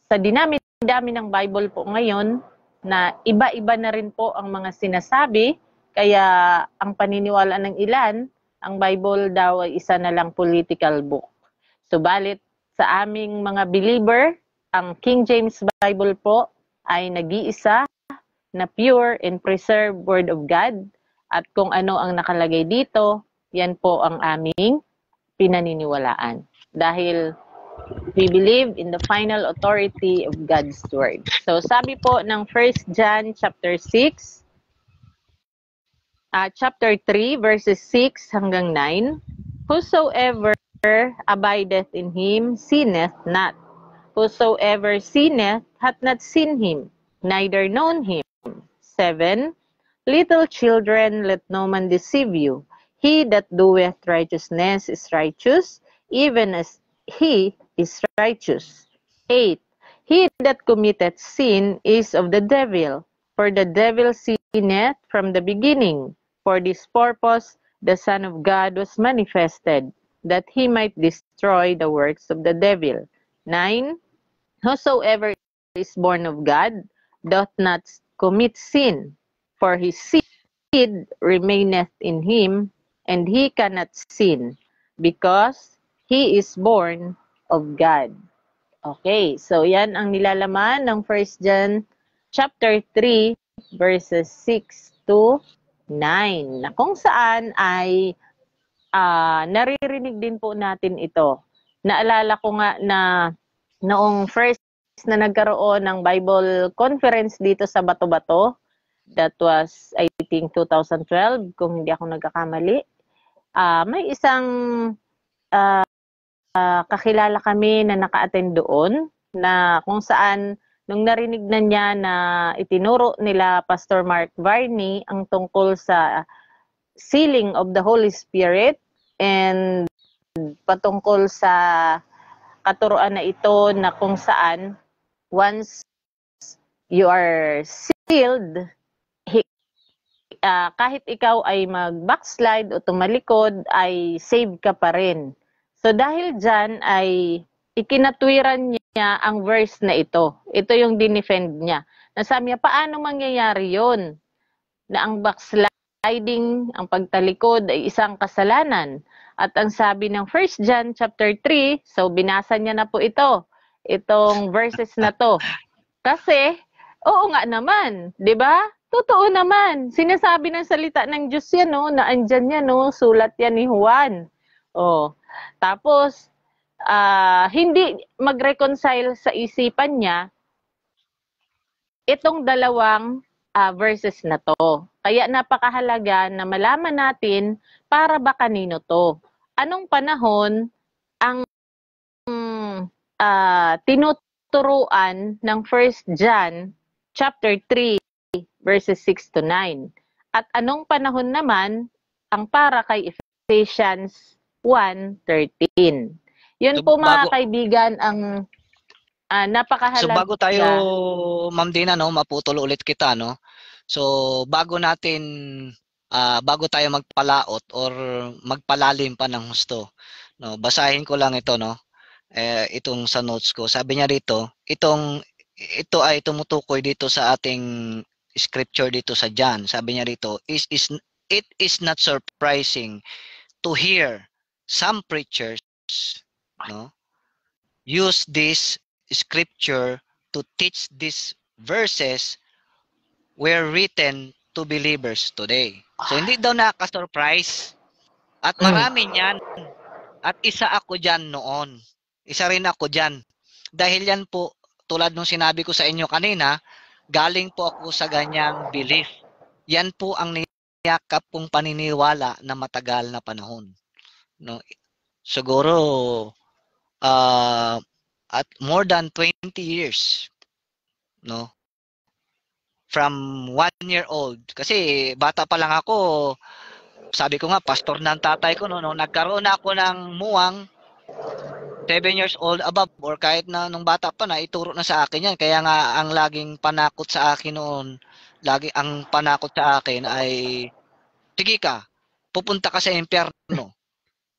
sa dinami-dami ng Bible po ngayon, na iba-iba na rin po ang mga sinasabi, kaya ang paniniwala ng ilan, ang Bible daw ay isa na lang political book. Subalit sa aming mga believer, ang King James Bible po ay nag-iisa na pure and preserved Word of God. At kung ano ang nakalagay dito, yan po ang aming pinaniniwalaan. Dahil we believe in the final authority of God's Word. So sabi po ng 1 John chapter 6, chapter 3 verses 6 hanggang 9, whosoever abideth in him sinneth not. Whosoever sinneth hath not seen him, neither known him. 7, little children, let no man deceive you. He that doeth righteousness is righteous, even as he is righteous. 8, he that committeth sin is of the devil, for the devil sinneth from the beginning. For this purpose the Son of God was manifested, that he might destroy the works of the devil. 9, whosoever is born of God doth not commit sin, for his seed remaineth in him, and he cannot sin, because he is born of God. Okay, so yan ang nilalaman ng 1 John chapter 3 verses 6 to 9, na kung saan ay naririnig din po natin ito. Naalala ko nga na noong first na nagkaroon ng Bible conference dito sa Bato-Bato, that was I think 2012 kung hindi ako nagkakamali, may isang kakilala kami na naka-attend doon na kung saan nung narinig na niya na itinuro nila Pastor Mark Varney ang tungkol sa sealing of the Holy Spirit and patungkol sa katuruan na ito na kung saan once you are sealed, kahit ikaw ay mag-backslide o tumalikod, ay save ka pa rin. So dahil dyan ay ikinatwiran niya ang verse na ito. Ito yung dinefend niya. Nasabi niya, paano mangyayari yon na ang backsliding, ang pagtalikod ay isang kasalanan. At ang sabi ng 1 John chapter 3, so binasa niya na po itong verses na to. Kasi, oo nga naman, di ba? Totoo naman. Sinasabi ng salita ng Diyos yan, no? Na andyan yan, no? Sulat yan ni Juan. Oh. Tapos, hindi mag-reconcile sa isipan niya itong dalawang verses na to. Kaya napakahalaga na malaman natin para ba kanino to. Anong panahon ang tinuturuan ng 1 John chapter 3 verses 6 to 9. At anong panahon naman ang para kay Ephesians 1:13. Yun po mga kaibigan ang napakahalaga. So bago tayo, Ma'am Dina, no, maputol ulit kita, no. So bago tayo magpalaot or magpalalim pa ng husto, no, basahin ko lang ito, no. Itong sa notes ko. Sabi niya dito, ito ay tumutukoy dito sa ating scripture dito sa John. Sabi niya dito, it is not surprising to hear some preachers, no, use this scripture to teach these verses were written to believers today. So hindi daw nakaka-surprise. At marami niyan. At isa ako diyan noon. Isa rin ako diyan. Dahil yan po, tulad nung sinabi ko sa inyo kanina, galing po ako sa ganyang belief. Yan po ang niyakap kong paniniwala na matagal na panahon. No? Siguro at more than 20 years. No? From 1 year old. Kasi bata pa lang ako, sabi ko nga, pastor ng tatay ko, no, nagkaroon ako ng muwang 7 years old above or kahit na nung bata pa na ituro na sa akin yan. Kaya nga ang laging panakot sa akin noon, ang panakot sa akin ay, sige ka, pupunta ka sa impyerno.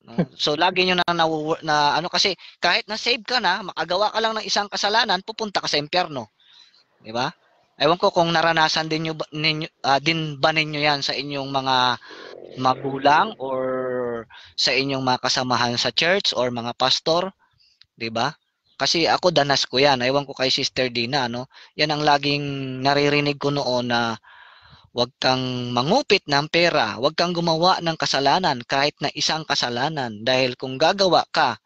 No? So lagi nyo na ano, kasi kahit na save ka na, makagawa ka lang ng isang kasalanan, pupunta ka sa impyerno. Di ba? Ewan ko kung naranasan din ba ninyo yan sa inyong mga magulang or sa inyong mga kasamahan sa church or mga pastor, 'di ba? Kasi ako danas ko 'yan. Ewan ko kay Sister Dina, no. Yan ang laging naririnig ko noon na huwag kang mangupit ng pera, huwag kang gumawa ng kasalanan kahit na isang kasalanan dahil kung gagawa ka,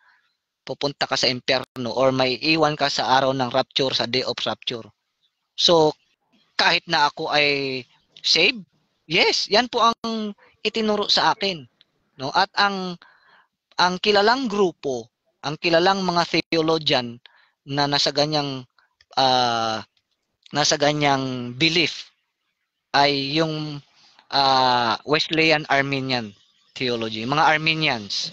pupunta ka sa impyerno or may iwan ka sa araw ng rapture, sa day of rapture. So kahit na ako ay saved, yes, yan po ang itinuro sa akin, no? At ang kilalang grupo, ang kilalang mga theologian na nasa ganyang belief ay yung Wesleyan Arminian theology, mga Arminians,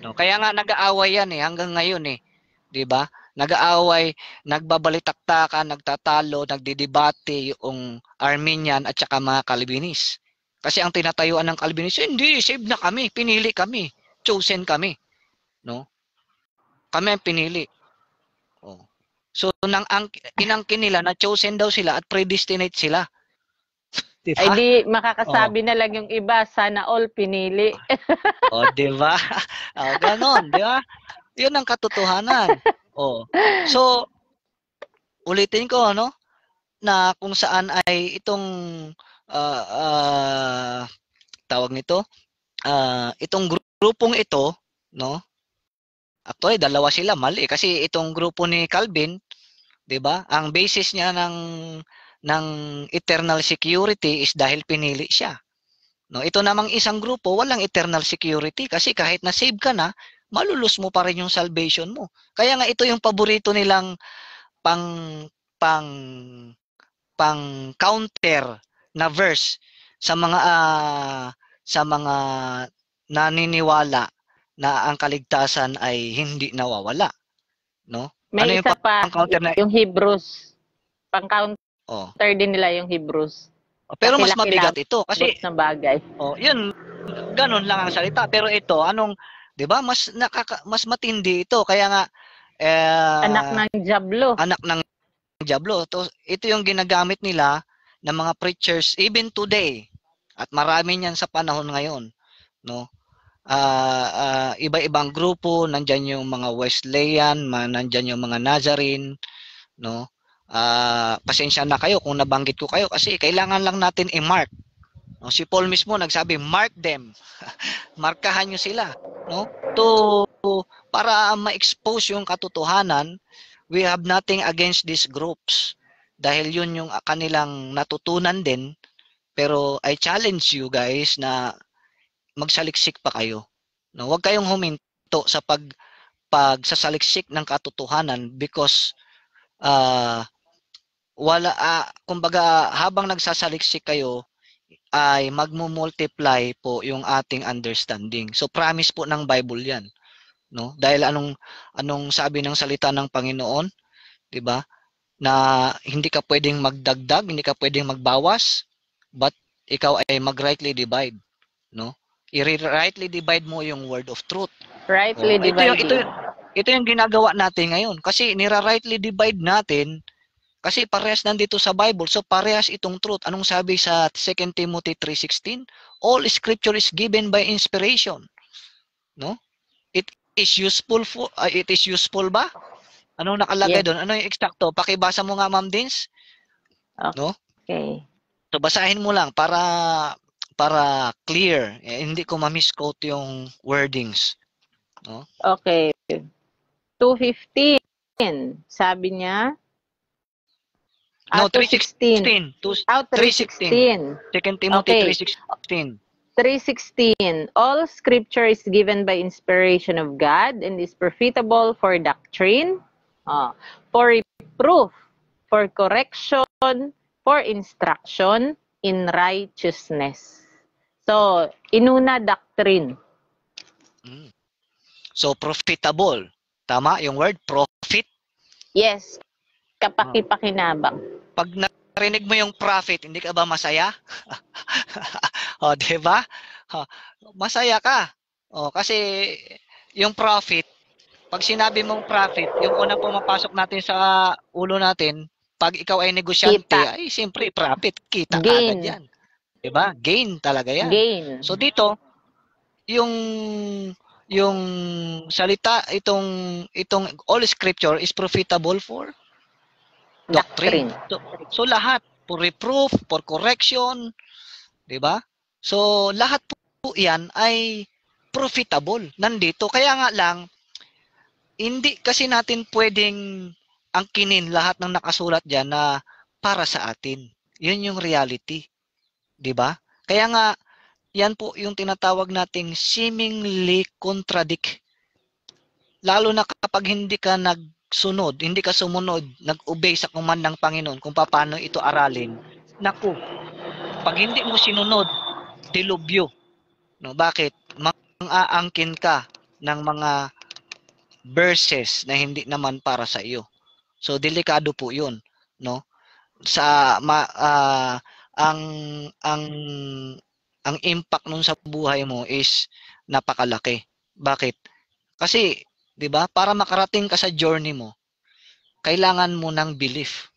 no? Kaya nga nag-aaway yan hanggang ngayon 'di ba? Nag-aaway, nagbabalitaktakan, nagtatalo, nagdidebate yung Arminian at saka mga Calvinist. Kasi ang tinatayuan ng Calvinist, hindi, save na kami, pinili kami, chosen kami. No? Kami ang pinili. Oh. So, inangkin nila na chosen daw sila at predestinate sila. Diba? Ay di, makakasabi na lang yung iba, sana all pinili. Diba? Ganon, diba? Yun ang katotohanan. So, ulitin ko, no? Na kung saan ay itong tawag nito, itong grupong ito, no? Actually, dalawa sila, mali. Kasi itong grupo ni Calvin, 'di ba? Ang basis niya ng eternal security is dahil pinili siya. No, ito namang isang grupo, walang eternal security kasi kahit na save ka na, malulus mo pa rin yung salvation mo. Kaya nga ito yung paborito nilang pang pang pang counter na verse sa mga naniniwala na ang kaligtasan ay hindi nawawala, no? Ano May yung isa pa, pang counter na yung Hebrews. Pang-counter oh. din nila yung Hebrews. Pero Kasi mas mabigat ito kasi na bagay. yun ganun lang ang salita, pero ito anong 'di ba mas matindi ito kaya nga Anak ng Diablo. Anak ng Diablo. Ito yung ginagamit nila ng mga preachers even today. At marami niyan sa panahon ngayon, no? Iba-ibang grupo, nandiyan yung mga Wesleyan, nandiyan yung mga Nazarene, no? Pasensya na kayo kung nabanggit ko kayo kasi kailangan lang natin i-mark. No? Si Paul mismo nagsabi, mark them. Markahan nyo sila, no? Para ma-expose yung katotohanan, we have nothing against these groups. Dahil yun yung kanilang natutunan din. Pero I challenge you guys na magsaliksik pa kayo. No, huwag kayong huminto sa pagsasaliksik ng katotohanan because kumbaga habang nagsasaliksik kayo ay magmo-multiply po yung ating understanding. So promise po ng Bible 'yan, no? Dahil anong sabi ng salita ng Panginoon, 'di ba? Na hindi ka pwedeng magdagdag, hindi ka pwedeng magbawas, but ikaw ay mag-rightly divide, no? I-rightly divide mo yung word of truth. Rightly dividing. Ito yung ginagawa natin ngayon kasi nira-rightly divide natin kasi parehas nandito sa Bible. So parehas itong truth. Anong sabi sa 2 Timothy 3:16? All scripture is given by inspiration. No? It is useful ba? Anong nakalagay doon? Ano yung eksakto? Pakibasa mo nga, Ma'am Dins. No? Okay. So basahin mo lang para clear. Hindi ko ma-misquote yung wordings. No? Okay. 2:15. Sabi niya. No, 3:16. 3:16. 2 Timothy 3:16. 3:16. All scripture is given by inspiration of God and is profitable for doctrine, for reproof, for correction, for instruction in righteousness. So, inuna doctrine. So, profitable. Tama yung word, profit? Yes. Kapaki-pakinabang. Pag narinig mo yung profit, hindi ka ba masaya? O, diba? Masaya ka. Kasi yung profit, pag sinabi mong profit, yung unang pumapasok natin sa ulo natin, pag ikaw ay negosyante, ay siyempre profit, kita agad yan. Diba? Gain talaga yan. Gain. So dito, yung salita, itong all scripture is profitable for doctrine. So lahat, for reproof, for correction, diba? So lahat po yan ay profitable. Nandito. Kaya nga lang, hindi kasi natin pwedeng angkinin lahat ng nakasulat dyan na para sa atin. Yun yung reality. Diba? Kaya nga, yan po yung tinatawag nating seemingly contradict. Lalo na kapag hindi ka nagsunod, hindi ka sumunod, nag-obey sa command ng Panginoon kung paano ito aralin. Naku, pag hindi mo sinunod, dilubyo. No, bakit? Mang-aangkin ka ng mga verses na hindi naman para sa iyo. So delikado po 'yun, no? Ang impact nun sa buhay mo is napakalaki. Bakit? Kasi, 'di ba? Para makarating ka sa journey mo, kailangan mo ng belief.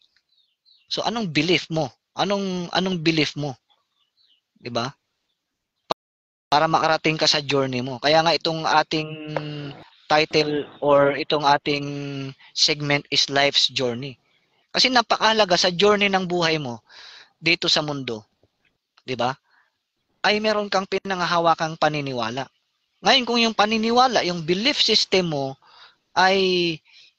So anong belief mo? Anong belief mo? 'Di ba? Para makarating ka sa journey mo. Kaya nga itong ating title or itong ating segment is life's journey. Kasi napakahalaga sa journey ng buhay mo dito sa mundo, 'di ba? Ay meron kang pinanghahawakang paniniwala. Ngayon kung yung paniniwala, yung belief system mo ay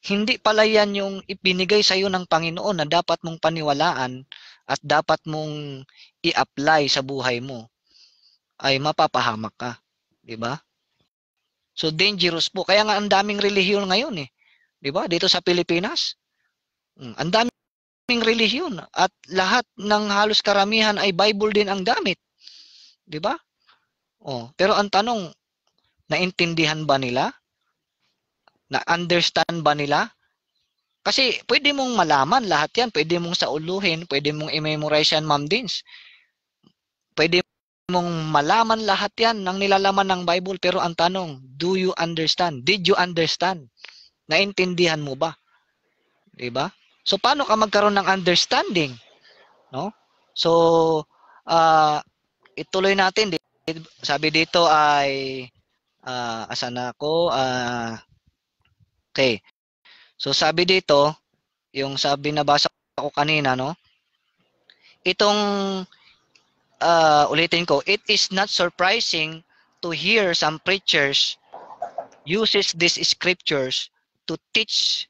hindi pala yan yung ipinigay sa iyo ng Panginoon na dapat mong paniwalaan at dapat mong i-apply sa buhay mo, ay mapapahamak ka, 'di ba? So dangerous po. Kaya nga ang daming relihiyon ngayon eh. 'Di ba? Dito sa Pilipinas. Ang daming relihiyon at lahat ng halos karamihan ay Bible din ang gamit. 'Di ba? Oh, pero ang tanong, naintindihan ba nila? Na-understand ba nila? Kasi pwede mong malaman lahat yan. Pwede mong sauluhin. Pwede mong i-memorize yan, Ma'am Dins. Pwede mong malaman lahat yan ng nilalaman ng Bible. Pero ang tanong, do you understand? Did you understand? Naintindihan mo ba? Diba? So, paano ka magkaroon ng understanding? No? So, ituloy natin. Sabi dito ay, asan na ako? Okay. So, sabi dito, yung sabi na basa ko kanina, no? Itong, ulitin ko, it is not surprising to hear some preachers uses these scriptures to teach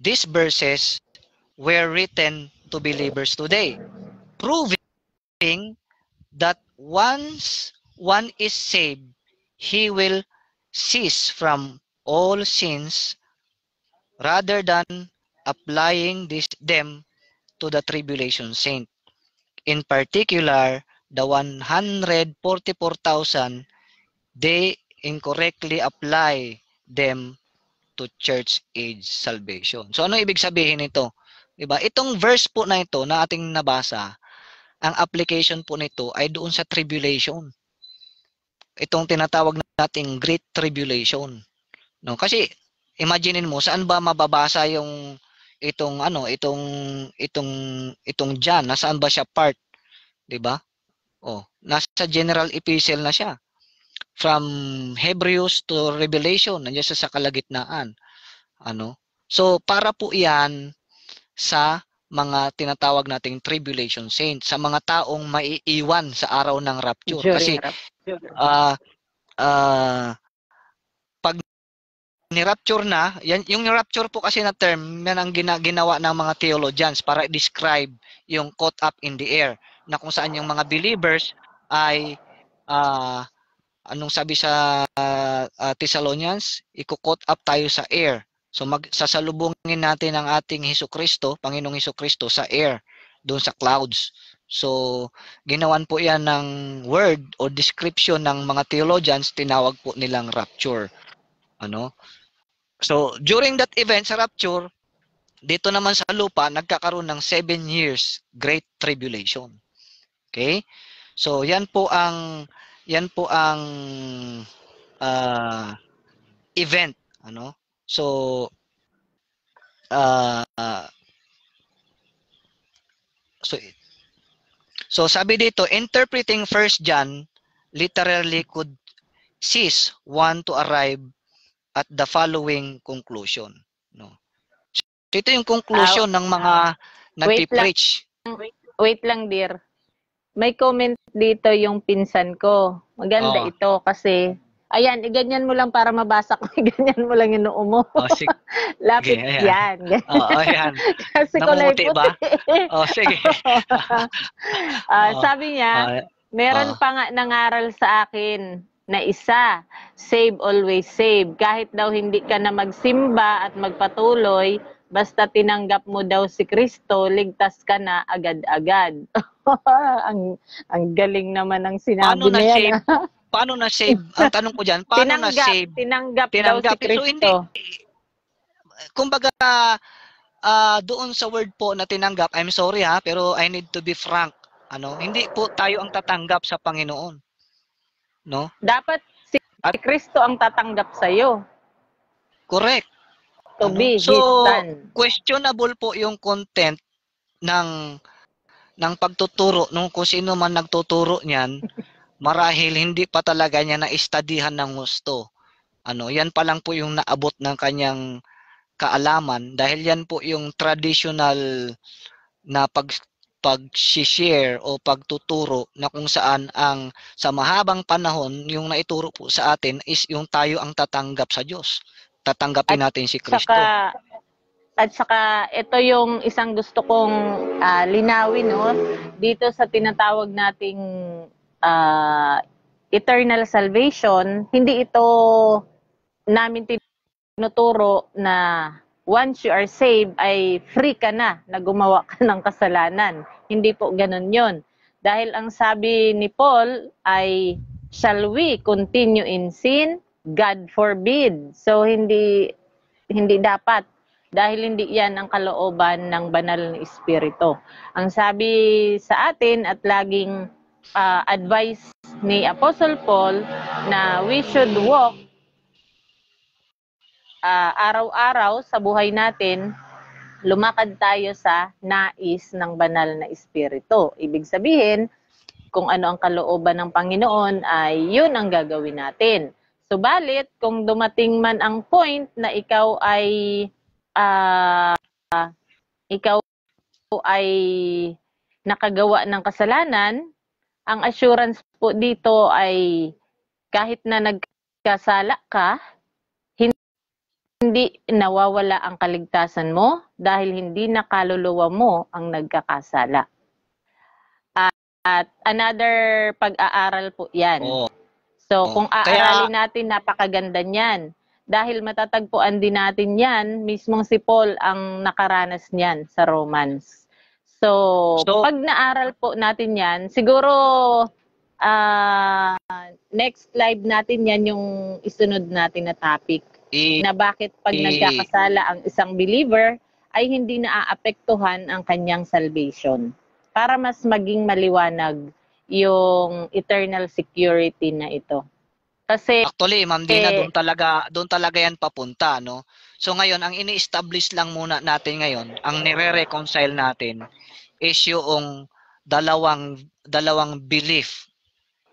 these verses were written to believers today, proving that once one is saved, he will cease from all sins rather than applying them to the tribulation saint. In particular, the 144,000, they incorrectly apply them to church age salvation. So ano ibig sabihin nito? Diba? Itong verse po na ito na ating nabasa, ang application po nito ay doon sa tribulation. Itong tinatawag nating Great Tribulation. No? Kasi imaginein mo, saan ba mababasa yung itong John, nasaan ba siya part, 'di ba? Oh, nasa general epistle na siya. From Hebrews to Revelation, nandiyan siya sa kalagitnaan. Ano? So para po 'yan sa mga tinatawag nating tribulation saints, sa mga taong maiiwan sa araw ng rapture. Kasi pag ni-rapture na, yan, yung rapture po kasi na term, yan ang ginawa ng mga theologians para describe yung caught up in the air, na kung saan yung mga believers ay, anong sabi sa Thessalonians, i-caught up tayo sa air. So sasalubungin natin ang ating Hesukristo, Panginoong Hesukristo sa air, doon sa clouds. So ginawan po yan ng word o description ng mga theologians, tinawag po nilang rapture. Ano? So, during that event sa rapture, dito naman sa lupa, nagkakaroon ng 7 years Great Tribulation. Okay? So, yan po ang event. Ano? So, so sabi dito, interpreting 1 John literally could cease one to arrive at the following conclusion. No? So, ito yung conclusion ng mga nagpi-preach. Wait lang, dear. May comment dito yung pinsan ko. Maganda ito kasi, ayan, iganyan mo lang para mabasa ko. Iganyan mo lang yung noo mo. Sige. Lapit yan. Ayan. Kasi kulay puti. Ba? Sige. Sabi niya, meron pa nga nangaral sa akin na isa, save always save. Kahit daw hindi ka na magsimba at magpatuloy, basta tinanggap mo daw si Kristo, ligtas ka na agad-agad. ang galing naman ng sinabi na yan. Paano na save? Ang tanong ko diyan, paano na save? Tinanggap daw si Kristo. So, hindi, kumbaga, doon sa word po na tinanggap, I'm sorry pero I need to be frank. Hindi po tayo ang tatanggap sa Panginoon. No? Dapat si Kristo ang tatanggap sa iyo. Correct. To be so, his son. Questionable po yung content ng pagtuturo nung kung sino man nagtuturo niyan. Marahil hindi pa talaga niya na-studyhan ng gusto. Yan pa lang po yung naabot ng kanyang kaalaman dahil yan po yung traditional na pag-share o pagtuturo na kung saan ang sa mahabang panahon yung naituro po sa atin is yung tayo ang tatanggap sa Diyos. Tatanggapin natin si Kristo. At saka ito yung isang gusto kong linawin dito sa tinatawag nating eternal salvation. Hindi ito namin tinuturo na once you are saved ay free ka na gumawa ka ng kasalanan. Hindi po ganun yon. Dahil ang sabi ni Paul ay, shall we continue in sin? God forbid. So hindi dapat, dahil hindi yan ang kalooban ng banal na espiritu. Ang sabi sa atin at laging advice ni Apostle Paul na we should walk araw-araw sa buhay natin, lumakad tayo sa nais ng banal na espiritu. Ibig sabihin, kung ano ang kalooban ng Panginoon ay yun ang gagawin natin. Subalit, kung dumating man ang point na ikaw ay nakagawa ng kasalanan, ang assurance po dito ay kahit na nagkasala ka, hindi nawawala ang kaligtasan mo dahil hindi na kaluluwa mo ang nagkakasala. At another pag-aaral po yan. So kung aaralin natin, napakaganda niyan. Dahil matatagpuan din natin yan, mismong si Paul ang nakaranas niyan sa Romans. So pag naaral po natin yan, siguro next live natin yan yung isunod natin na topic. Na bakit pag nagkakasala ang isang believer ay hindi naaapektuhan ang kanyang salvation. Para mas maging maliwanag yung eternal security na ito. Kasi actually, Ma'am Dina, doon talaga yan papunta, no? So ngayon, ang ini-establish lang muna natin ngayon, ang nire-reconcile natin is yung dalawang belief,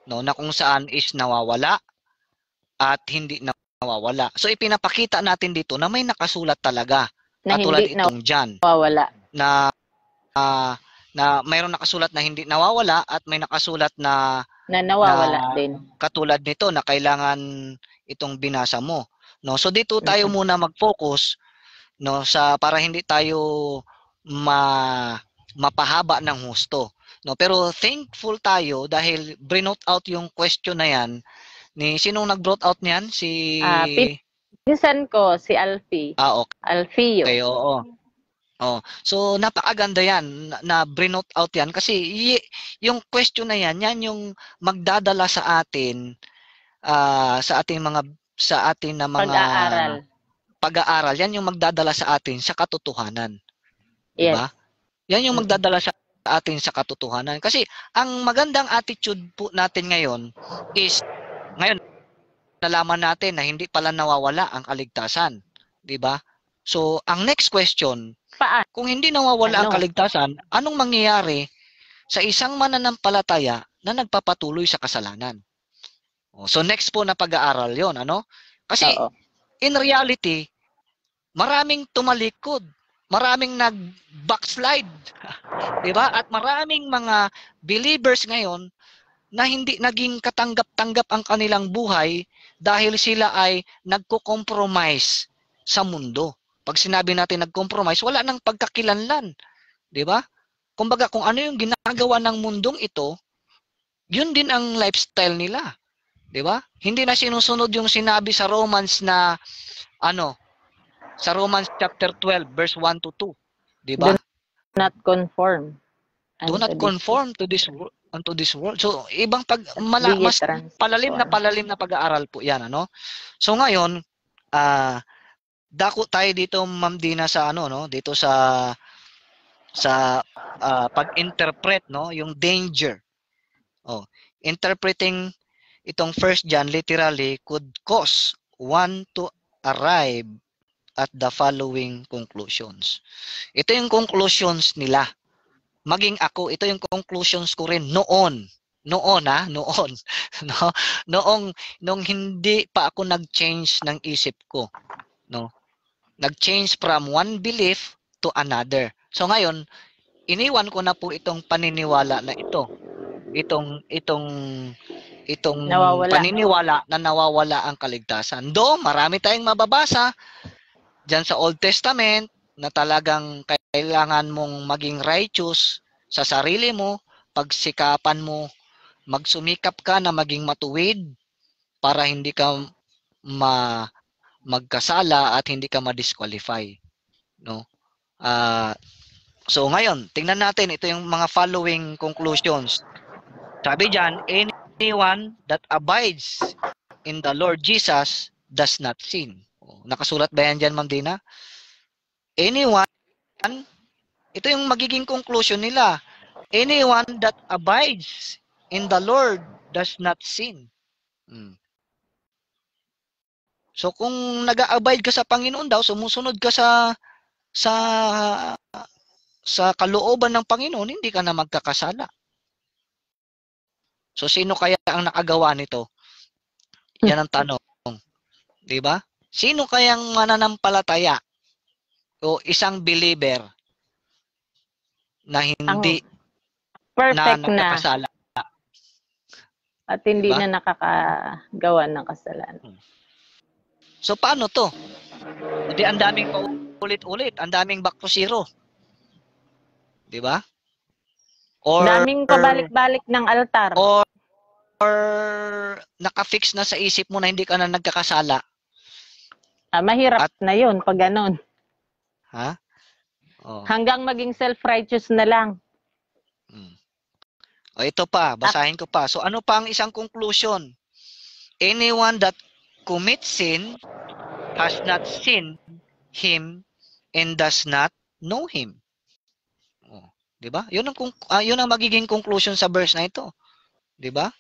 no, na kung saan is nawawala at hindi nawawala. So ipinapakita natin dito na may nakasulat talaga. Na katulad hindi itong dyan. Nawawala. Na mayroon nakasulat na hindi nawawala at may nakasulat na nawawala din. Katulad nito na kailangan itong binasa mo, no? So dito tayo muna mag-focus, no, sa para hindi tayo mapahaba ng husto, no? Pero thankful tayo dahil bring out yung question na yan ni sinong nag-brought out niyan? Si pinsan ko, si Alfie. Okay. Alfio. Okay, oo. So napakaganda yan na bring out yan kasi yung question na yan yung magdadala sa atin sa ating mga pag-aaral. Yan yung magdadala sa atin sa katotohanan. Yes. Diba? Yan yung magdadala sa atin sa katotohanan kasi ang magandang attitude po natin ngayon is ngayon nalaman natin na hindi pala nawawala ang kaligtasan, 'di ba? So ang next question, kung hindi nawawala ang kaligtasan, anong mangyayari sa isang mananampalataya na nagpapatuloy sa kasalanan? So next po na pag-aaral 'yon, ano? Kasi in reality, maraming tumalikod, maraming nag-backslide, 'di ba? At maraming mga believers ngayon na hindi naging katanggap-tanggap ang kanilang buhay dahil sila ay nagko-compromise sa mundo. Pag sinabi natin nag-compromise, wala nang pagkakilanlan, 'di ba? Kumbaga kung ano yung ginagawa ng mundong ito, yun din ang lifestyle nila, 'di ba? Hindi na sinusunod yung sinabi sa Romans na sa Romans chapter 12 verse 1 to 2, 'di ba? Do not conform. Do not conform to this world. So ibang mas palalim na pag-aaral po 'yan, ano? So ngayon, dako tayo dito, Ma'am Dina, sa dito sa pag-interpret, no, yung danger. Interpreting itong 1 John literally could cause one to arrive at the following conclusions. Ito yung conclusions nila. Maging ako, ito yung conclusions ko rin noon. Noong hindi pa ako nag-change ng isip ko, no? Nag-change from one belief to another. So ngayon, iniwan ko na po itong paniniwala na ito. Itong paniniwala na nawawala ang kaligtasan. Marami tayong mababasa diyan sa Old Testament na talagang kailangan mong maging righteous sa sarili mo, pagsikapan mo, magsumikap ka na maging matuwid para hindi ka magkasala at hindi ka ma-disqualify, no? So ngayon, tingnan natin ito yung mga following conclusions. Sabi diyan, anyone that abides in the Lord Jesus does not sin. Nakasulat ba yan diyan, Ma'am Dina? Anyone, ito yung magiging conclusion nila. Anyone that abides in the Lord does not sin. So kung nag-a-abide ka sa Panginoon daw, sumusunod ka sa kalooban ng Panginoon, hindi ka na magkakasala. So sino kaya ang nakagawa nito? Yan ang tanong. 'Di ba? Sino kayang mananampalataya o isang believer na hindi perfect na nagkakasala? At hindi diba? na nakakagawa ng kasalanan. So paano to? Hindi, ang daming paulit-ulit, ang daming back to zero. 'Di ba? Or daming pabalik-balik ng altar. Or naka-fix na sa isip mo na hindi ka na nagkakasala. Mahirap na 'yun pag gano'n. Ha? Oh. Hanggang maging self-righteous na lang. O ito pa, basahin ko pa. So ano pa ang isang conclusion? Anyone that commits sin has not seen him and does not know him. Oh, 'di ba? 'Yun ang magiging conclusion sa verse na ito. 'Di ba?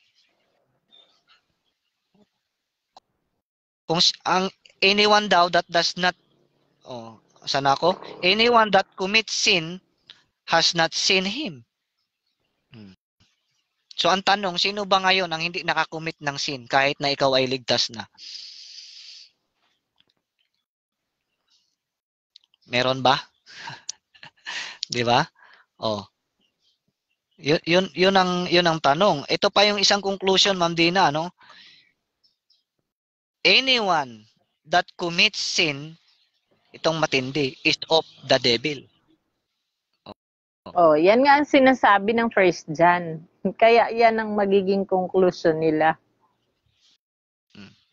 Kung ang anyone daw that does not saan ako? Anyone that commits sin has not seen him. So ang tanong, sino ba ngayon ang hindi nakakommit ng sin kahit na ikaw ay ligtas na? Meron ba? 'Di ba? Oh. Yun ang tanong. Ito pa yung isang conclusion, Ma'am Dina, no? Anyone that commits sin, itong matindi, is of the devil. Yan nga ang sinasabi ng 1 John. Kaya yan ang magiging conclusion nila.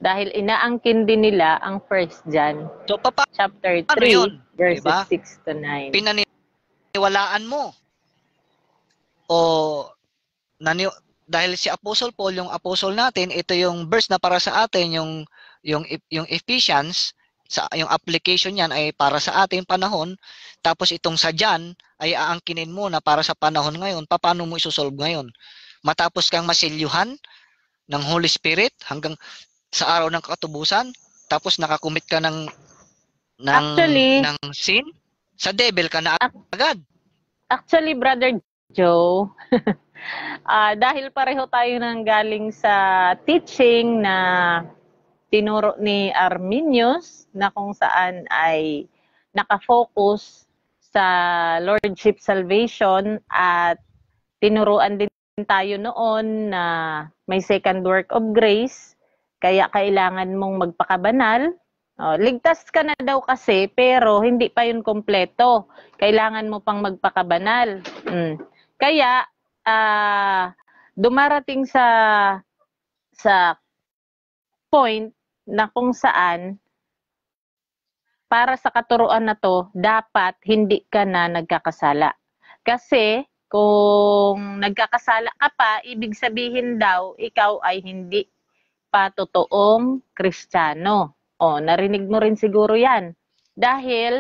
Dahil inaangkin din nila ang 1 John. So, chapter 3, verses diba? 6 to 9. Pinaniwalaan mo. Dahil si Apostle Paul, yung apostle natin, ito yung verse na para sa atin, yung Ephesians, yung application niyan ay para sa ating panahon. Tapos itong sa John ay aangkinin mo na para sa panahon ngayon. Paano mo isosolve ngayon? Matapos kang masilyuhan ng Holy Spirit hanggang sa araw ng katubusan, tapos nakakumit ka ng sin, sa devil ka na agad. Actually, Brother Joe, dahil pareho tayo nang galing sa teaching na tinuro ni Arminius na kung saan ay nakafocus sa Lordship Salvation at tinuruan din tayo noon na may second work of grace, kaya kailangan mong magpakabanal. Ligtas ka na daw kasi pero hindi pa yun kompleto. Kailangan mo pang magpakabanal. Kaya dumarating sa point na kung saan para sa katuruan na to, dapat hindi ka na nagkakasala. Kasi kung nagkakasala ka pa, ibig sabihin daw, ikaw ay hindi pa totoong Kristiyano. Narinig mo rin siguro yan. Dahil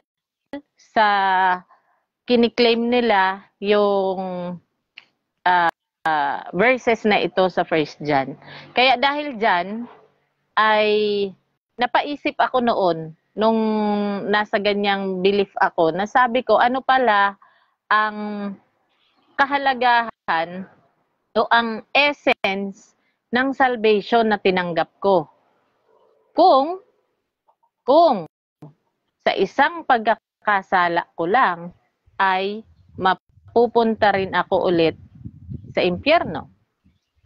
sa kiniklaim nila yung verses na ito sa 1 John. Kaya dahil dyan, ay napaisip ako noon, nung nasa ganyang belief ako, nasabi ko, ano pala ang kahalagahan o ang essence ng salvation na tinanggap ko. Kung sa isang pagkakasala ko lang ay mapupunta rin ako ulit sa impyerno.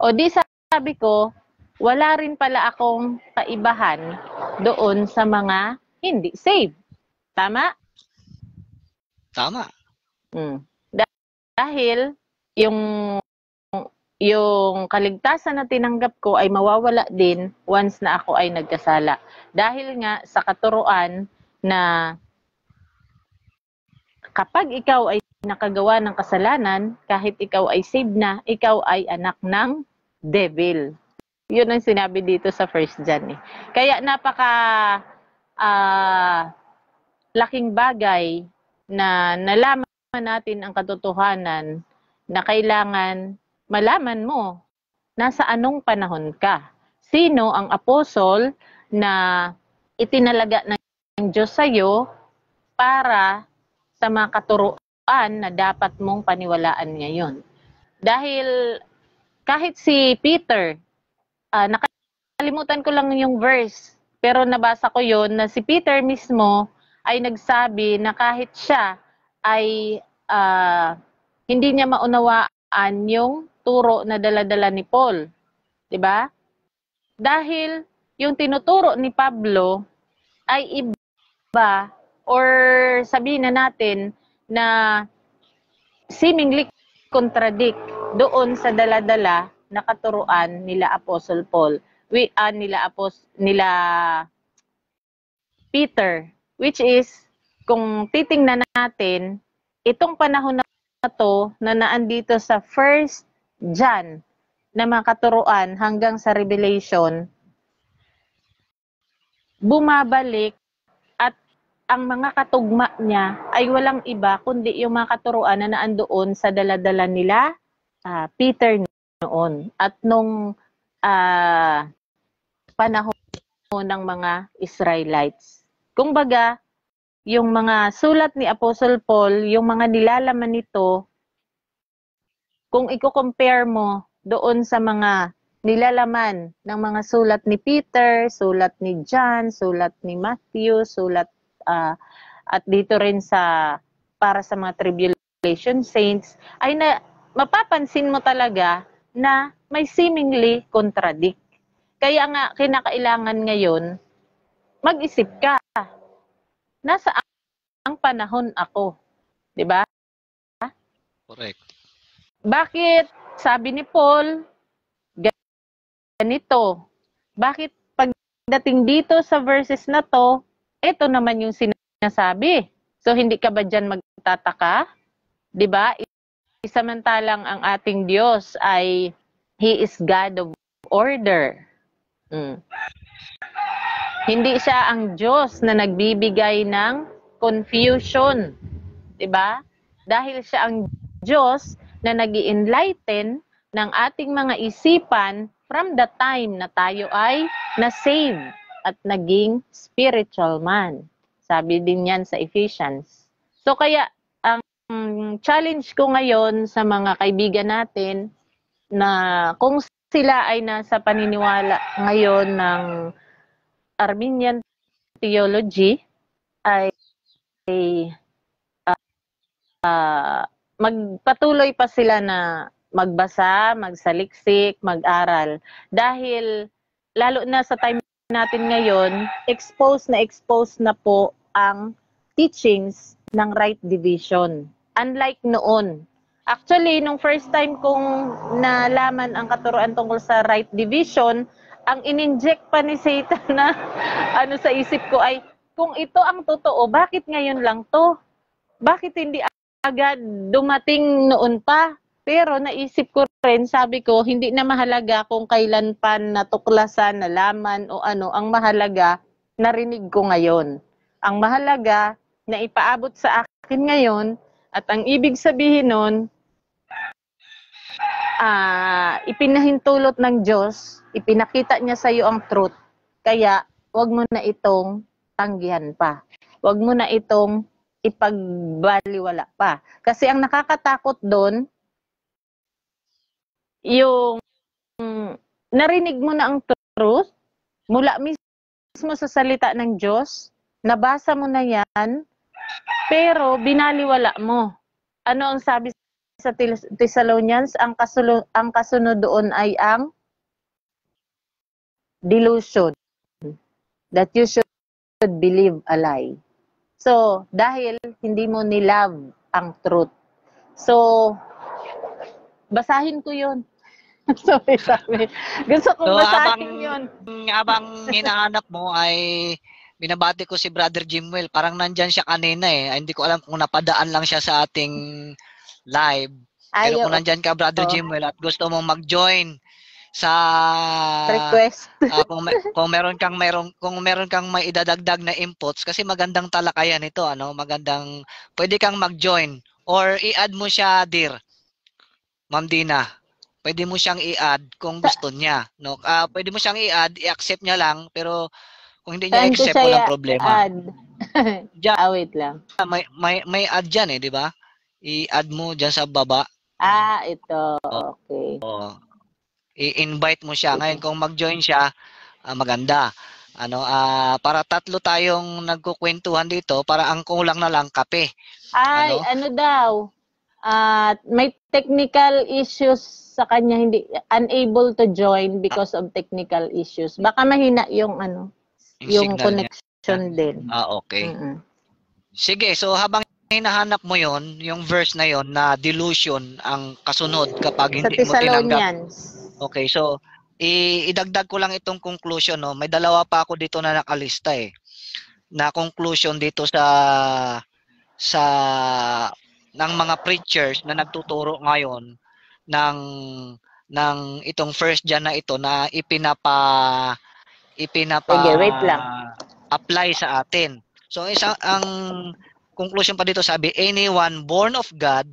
O di sabi ko, wala rin pala akong kaibahan doon sa mga hindi saved. Tama? Tama. Dahil yung yung kaligtasan na tinanggap ko ay mawawala din once na ako ay nagkasala. Dahil nga sa katuruan na kapag ikaw ay nakagawa ng kasalanan, kahit ikaw ay saved na, ikaw ay anak ng devil. Yun ang sinabi dito sa 1 John. Kaya napaka laking bagay na nalaman natin ang katotohanan na kailangan malaman mo nasa anong panahon ka. Sino ang apostol na itinalaga ng Diyos sa iyo para sa mga katuruan na dapat mong paniwalaan ngayon. Dahil kahit si Peter, nakalimutan ko lang yung verse, pero nabasa ko yon na si Peter mismo ay nagsabi na kahit siya ay hindi niya maunawaan yung turo na dala-dala ni Paul. 'Di ba? Dahil yung tinuturo ni Pablo ay iba, or sabihin na natin na seemingly contradict doon sa dala-dala na katuruan nila Apostle Paul, nila Peter, which is kung titingnan natin itong panahon na to na naandito sa 1 John na mga katuruan hanggang sa Revelation, bumabalik at ang mga katugma niya ay walang iba kundi yung mga katuruan na naandoon sa dala-dala nila Peter noon at nung panahon ng mga Israelites. Kumbaga, yung mga sulat ni Apostle Paul, yung mga nilalaman nito, kung i-compare mo doon sa mga nilalaman ng mga sulat ni Peter, sulat ni John, sulat ni Matthew, sulat at dito rin sa para sa mga tribulation saints, ay mapapansin mo talaga na may seemingly contradict. Kaya nga kinakailangan ngayon mag-isip ka. Nasa ang panahon ako, 'di ba? Correct. Bakit sabi ni Paul ganito? Bakit pagdating dito sa verses na to, ito naman yung sinasabi. So hindi ka ba diyan magtataka? 'Di ba? Samantalang ang ating Diyos ay He is God of order. Hindi siya ang Diyos na nagbibigay ng confusion. 'Di ba? Dahil siya ang Diyos na nag-i-enlighten ng ating mga isipan from the time na tayo ay na-save at naging spiritual man. Sabi din yan sa Ephesians. So kaya ang challenge ko ngayon sa mga kaibigan natin na kung sila ay nasa paniniwala ngayon ng Arminian theology ay magpatuloy pa sila na magbasa, magsaliksik, mag-aral. Dahil lalo na sa time natin ngayon, expose na po ang teachings ng right division. Unlike noon. Actually, nung first time kong nalaman ang katuruan tungkol sa right division, ang ininject pa ni Satan na sa isip ko ay, kung ito ang totoo, bakit ngayon lang to? Bakit hindi agad dumating noon pa? Pero naisip ko rin, sabi ko, hindi na mahalaga kung kailan pa natuklasan, nalaman o ano. Ang mahalaga, narinig ko ngayon. Ang mahalaga, na ipaabot sa akin ngayon, at ang ibig sabihin nun, ipinahintulot ng Diyos, ipinakita niya sa iyo ang truth. Kaya, wag mo na itong tanggihan pa. Wag mo na itong ipagbaliwala pa. Kasi ang nakakatakot doon, yung narinig mo na ang truth, mula mismo sa salita ng Diyos, nabasa mo na yan, pero binaliwala mo. Ano ang sabi sa Thessalonians? Ang kasunod doon ay ang delusion. That you should believe a lie. So, dahil hindi mo nilove ang truth. So, basahin ko yun. Sorry, sabi. Gusto kong So basahin yun. habang hinahanap mo ay binabati ko si Brother Jimwell. Parang nandyan siya kanina eh. Hindi ko alam kung napadaan lang siya sa ating live. Pero kung Ayaw, nandyan ka, Brother Jimwell, at gusto mong mag-join sa request. kung meron kang may idadagdag na inputs kasi magandang talakayan ito, ano, magandang pwede kang mag-join or i-add mo siya, dear Ma'am Dina. Pwede mo siyang i-add kung Sa, gusto niya, no? Pwede mo siyang i-add, i-accept niya lang, pero kung hindi niya saan ko accept, walang siya problema. add? Diyan, Wait lang. may add diyan eh, di ba? I-add mo diyan sa baba. Ito. Okay. O, i-invite mo siya. Ngayon Sige. kung mag-join siya, maganda. Ano, para tatlo tayong nagkukwentuhan dito, para ang kulang na lang kape. Ay, Ano? ano daw? May technical issues sa kanya, hindi unable to join because of technical issues. Baka mahina yung yung Signal niya. connection din. Okay. Mm-mm. Sige, so habang hinahanap mo yon, yung verse na yon na delusion ang kasunod kapag Sa hindi mo tinanggap. Thessalonians. Okay, so idagdag ko lang itong conclusion, no. May dalawa pa ako dito na nakalista eh. Na conclusion dito sa ng mga preachers na nagtuturo ngayon ng itong first John na ito na Sige, wait lang. apply sa atin. So ang conclusion pa dito sabi, anyone born of God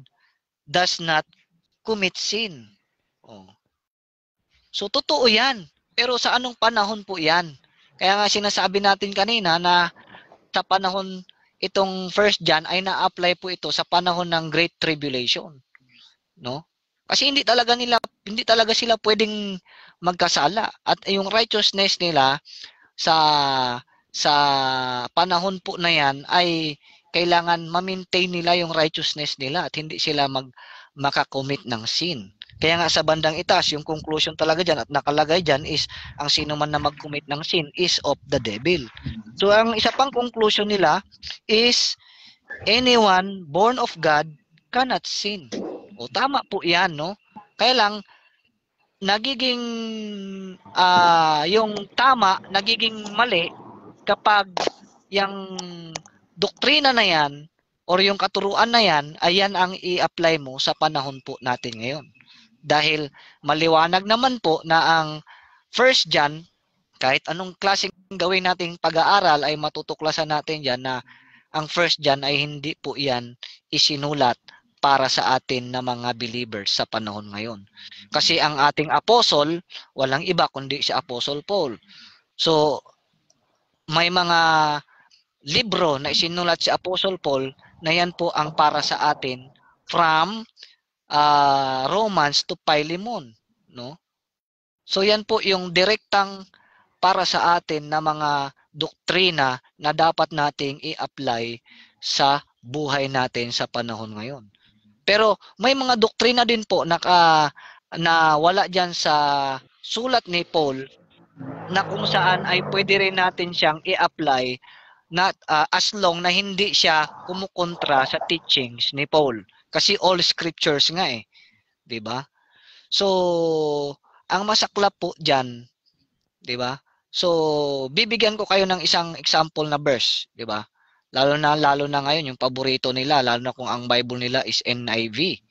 does not commit sin. Oh. So totoo 'yan. Pero sa anong panahon po 'yan? Kaya nga sinasabi natin kanina na sa panahon itong first John ay na-apply po ito sa panahon ng Great Tribulation, no? Kasi hindi talaga sila pwedeng magkasala at yung righteousness nila sa sa panahon po na 'yan ay kailangan ma-maintain nila yung righteousness nila at hindi sila makakommit ng sin. Kaya nga sa bandang itaas, yung conclusion talaga dyan at nakalagay dyan is ang sino man na mag-commit ng sin is of the devil. So ang isa pang conclusion nila is anyone born of God cannot sin. O tama po yan, no? Kaya lang, nagiging yung tama, nagiging mali kapag yung doktrina na yan or yung katuruan na yan, ayan ang i-apply mo sa panahon po natin ngayon. Dahil maliwanag naman po na ang First John, kahit anong klaseng gawin nating pag-aaral ay matutuklasan natin dyan na ang First John ay hindi po yan isinulat para sa atin na mga believers sa panahon ngayon. Kasi ang ating apostle, walang iba kundi si Apostle Paul. So, may mga libro na isinulat si Apostle Paul na yan po ang para sa atin from Romans to Philemon, no? So yan po yung direktang para sa atin na mga doktrina na dapat nating i-apply sa buhay natin sa panahon ngayon. Pero may mga doktrina din po na wala diyan sa sulat ni Paul na kung saan ay pwede rin natin siyang i-apply na as long na hindi siya kumukontra sa teachings ni Paul. Kasi all scriptures nga eh, 'di ba? So, ang masaklap po diyan, 'di ba? So, bibigyan ko kayo ng isang example na verse, 'di ba? Lalo na ngayon yung paborito nila, lalo na kung ang Bible nila is NIV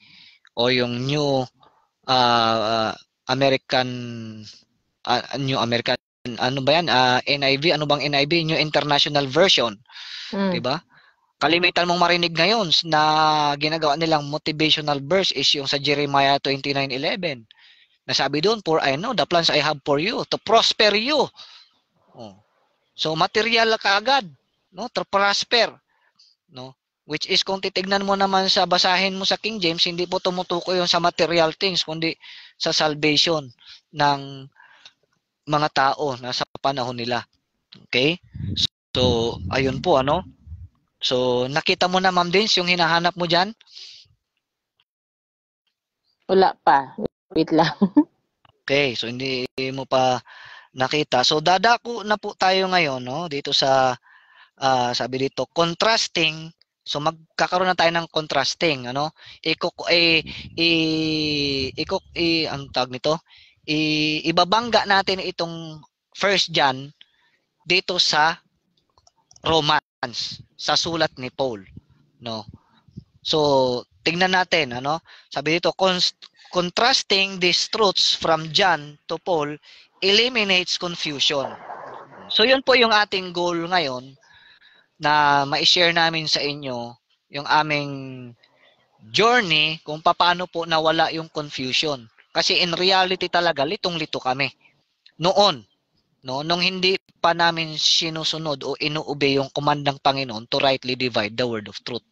o yung American New American ano ba yan? NIV, ano bang NIV? New International Version, 'di ba? Kalimitan mong marinig ngayon na ginagawa nilang motivational verse is yung sa Jeremiah 29:11. Nasabi doon, for I know the plans I have for you to prosper you. Oh. So material ka agad, no? To prosper, no? Which is kung titignan mo naman sa basahin mo sa King James, hindi po tumutukoy yung sa material things kundi sa salvation ng mga tao na sa panahon nila. Okay? So ayun po ano. So nakita mo na Ma'am Dins yung hinahanap mo diyan? Wala pa. Wait lang. Okay, so hindi mo pa nakita. So dadako na po tayo ngayon no dito sa sabi dito contrasting So magkakaroon na tayo ng contrasting, ano? Ang tawag nito? Ibabangga natin itong First John dito sa Romans, sa sulat ni Paul, no? So, tingnan natin, ano? Sabi dito, contrasting these truths from John to Paul eliminates confusion. So, yun po yung ating goal ngayon na ma-share namin sa inyo yung aming journey kung paano po nawala yung confusion. Kasi in reality talaga, litong-lito kami. Noon, no, nung hindi pa namin sinusunod o inuobey yung command ng Panginoon to rightly divide the word of truth,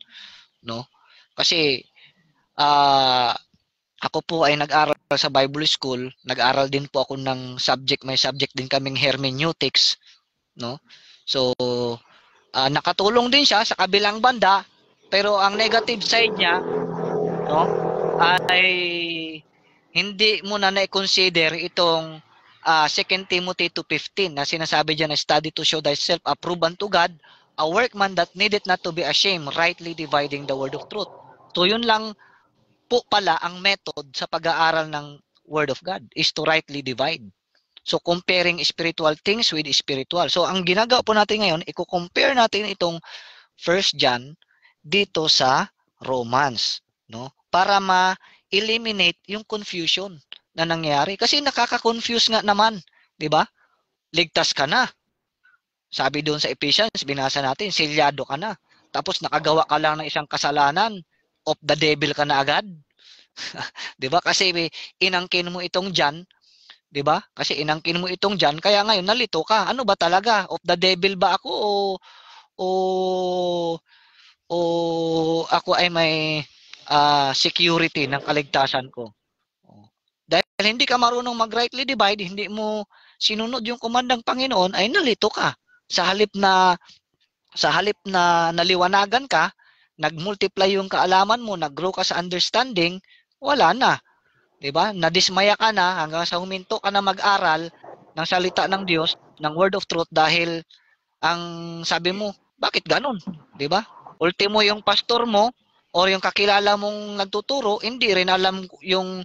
no? Kasi ako po ay nag-aral sa Bible School, nag-aral din po ako ng may subject din kaming hermeneutics, no? So, nakatulong din siya sa kabilang banda, pero ang negative side niya, no, ay hindi mo na na-consider itong 2 Timothy 2:15 na sinasabi diyan na study to show thyself approved unto God, a workman that needeth not to be ashamed, rightly dividing the word of truth. So yun lang po pala ang method sa pag-aaral ng Word of God is to rightly divide. So comparing spiritual things with spiritual. So ang ginagawa po natin ngayon, i-compare natin itong First John dito sa Romans, no? Para ma-eliminate yung confusion na nangyari. Kasi nakaka-confuse nga naman, 'di ba? Ligtas ka na. Sabi doon sa Ephesians, binasa natin, selyado ka na. Tapos nakagawa ka lang ng isang kasalanan, of the devil ka na agad. 'Di ba? Kasi inangkin mo itong John, 'di ba? Kasi inangkin mo itong John, kaya ngayon nalito ka. Ano ba talaga? Of the devil ba ako o o ako ay may security ng kaligtasan ko? Dahil hindi ka marunong mag-rightly divide, hindi mo sinunod yung command ng Panginoon, ay nalito ka. Sa halip na naliwanagan ka, nagmultiply yung kaalaman mo, naggrow ka sa understanding, wala na. 'Di ba? Nadismaya ka na hanggang sa huminto ka na mag-aral ng salita ng Diyos, ng word of truth dahil ang sabi mo, bakit ganun? 'Di ba? Ultimo yung pastor mo o yung kakilala mong nagtuturo, hindi rin alam yung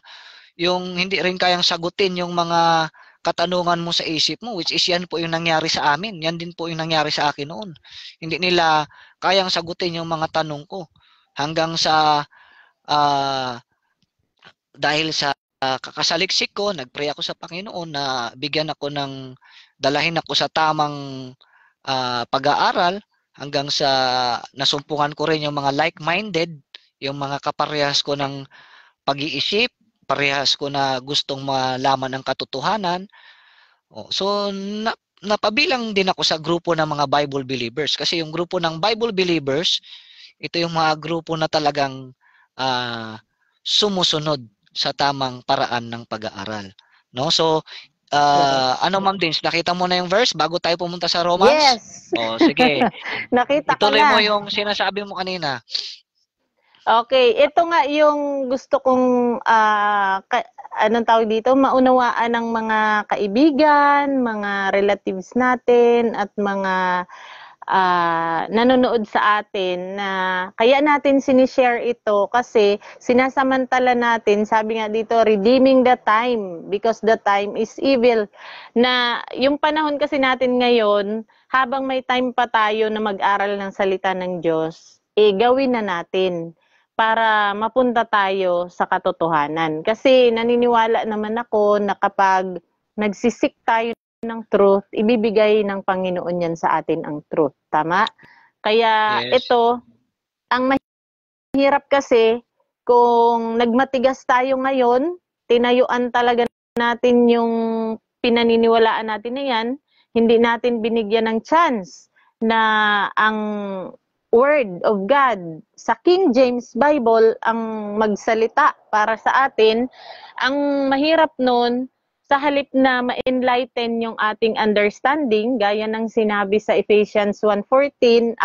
hindi rin kayang sagutin yung mga katanungan mo sa isip mo, which is yan po yung nangyari sa amin. Yan din po yung nangyari sa akin noon. Hindi nila kayang sagutin yung mga tanong ko. Hanggang sa dahil sa kakasaliksik ko, nagpray ako sa Panginoon na bigyan ako dalahin ako sa tamang pag-aaral hanggang sa nasumpungan ko rin yung mga like-minded, yung mga kaparehas ko ng pag-iisip, parehas ko na gustong malaman ang katotohanan. So, napabilang din ako sa grupo ng mga Bible believers. Kasi yung grupo ng Bible believers, ito yung mga grupo na talagang sumusunod sa tamang paraan ng pag-aaral. No? So, ano Ma'am Dins, nakita mo na yung verse bago tayo pumunta sa Romans? Yes. Sige. Nakita ko Ituloy na. mo yung sinasabi mo kanina. Okay, ito nga yung gusto kong anong tawag dito, maunawaan ng mga kaibigan, mga relatives natin at mga nanonood sa atin na kaya natin sinishare ito kasi sinasamantala natin, sabi nga dito, redeeming the time because the time is evil. Na yung panahon kasi natin ngayon, habang may time pa tayo na mag-aral ng salita ng Diyos, gawin na natin para mapunta tayo sa katotohanan. Kasi naniniwala naman ako na kapag nagsisik tayo ng truth, ibibigay ng Panginoon yan sa atin ang truth. Tama? Kaya Yes. ito, ang mahirap kasi, kung nagmatigas tayo ngayon, tinayuan talaga natin yung pinaniniwalaan natin na yan, hindi natin binigyan ng chance na ang Word of God sa King James Bible ang magsalita para sa atin, ang mahirap nun, sa halip na ma-enlighten yung ating understanding, gaya ng sinabi sa Ephesians 1:14,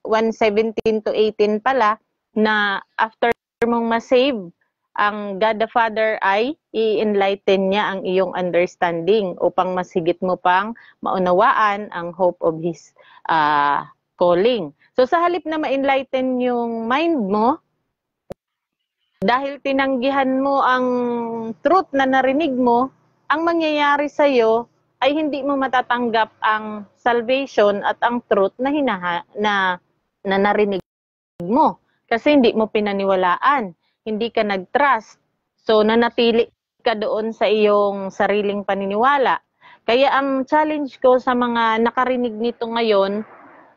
1:17 to 18 pala, na after mong ma-save, ang God the Father ay i-enlighten niya ang iyong understanding upang mas higit mo pang maunawaan ang hope of His calling. So sa halip na ma-enlighten yung mind mo, dahil tinanggihan mo ang truth na narinig mo, ang mangyayari sa'yo ay hindi mo matatanggap ang salvation at ang truth na narinig mo. Kasi hindi mo pinaniwalaan, hindi ka nag-trust. So nanatili ka doon sa iyong sariling paniniwala. Kaya ang challenge ko sa mga nakarinig nito ngayon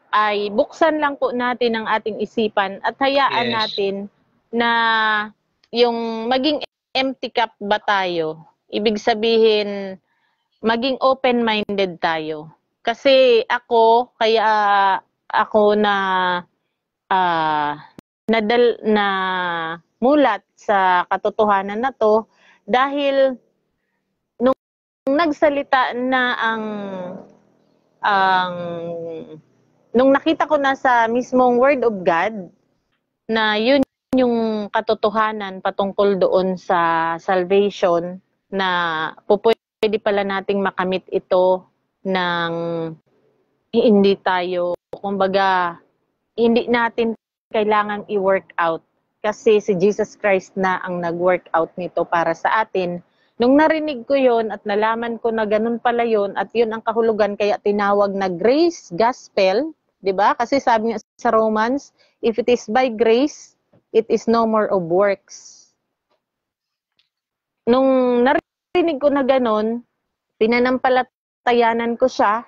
ay buksan lang po natin ang ating isipan at hayaan natin na yung maging empty cup ba tayo. Ibig sabihin, maging open-minded tayo. Kasi kaya ako na mulat sa katotohanan na to dahil nung nagsalita na nung nakita ko na sa mismong Word of God na yun yung katotohanan patungkol doon sa salvation na pwede pala nating makamit ito ng hindi tayo, kumbaga, hindi natin kailangang i-work out kasi si Jesus Christ na ang nag-work out nito para sa atin. Nung narinig ko yon at nalaman ko na ganun pala yon at yun ang kahulugan kaya tinawag na grace gospel, 'di ba? Kasi sabi nga sa Romans, if it is by grace, it is no more of works. Nung narinig ko na ganun, pinanampalatayanan ko siya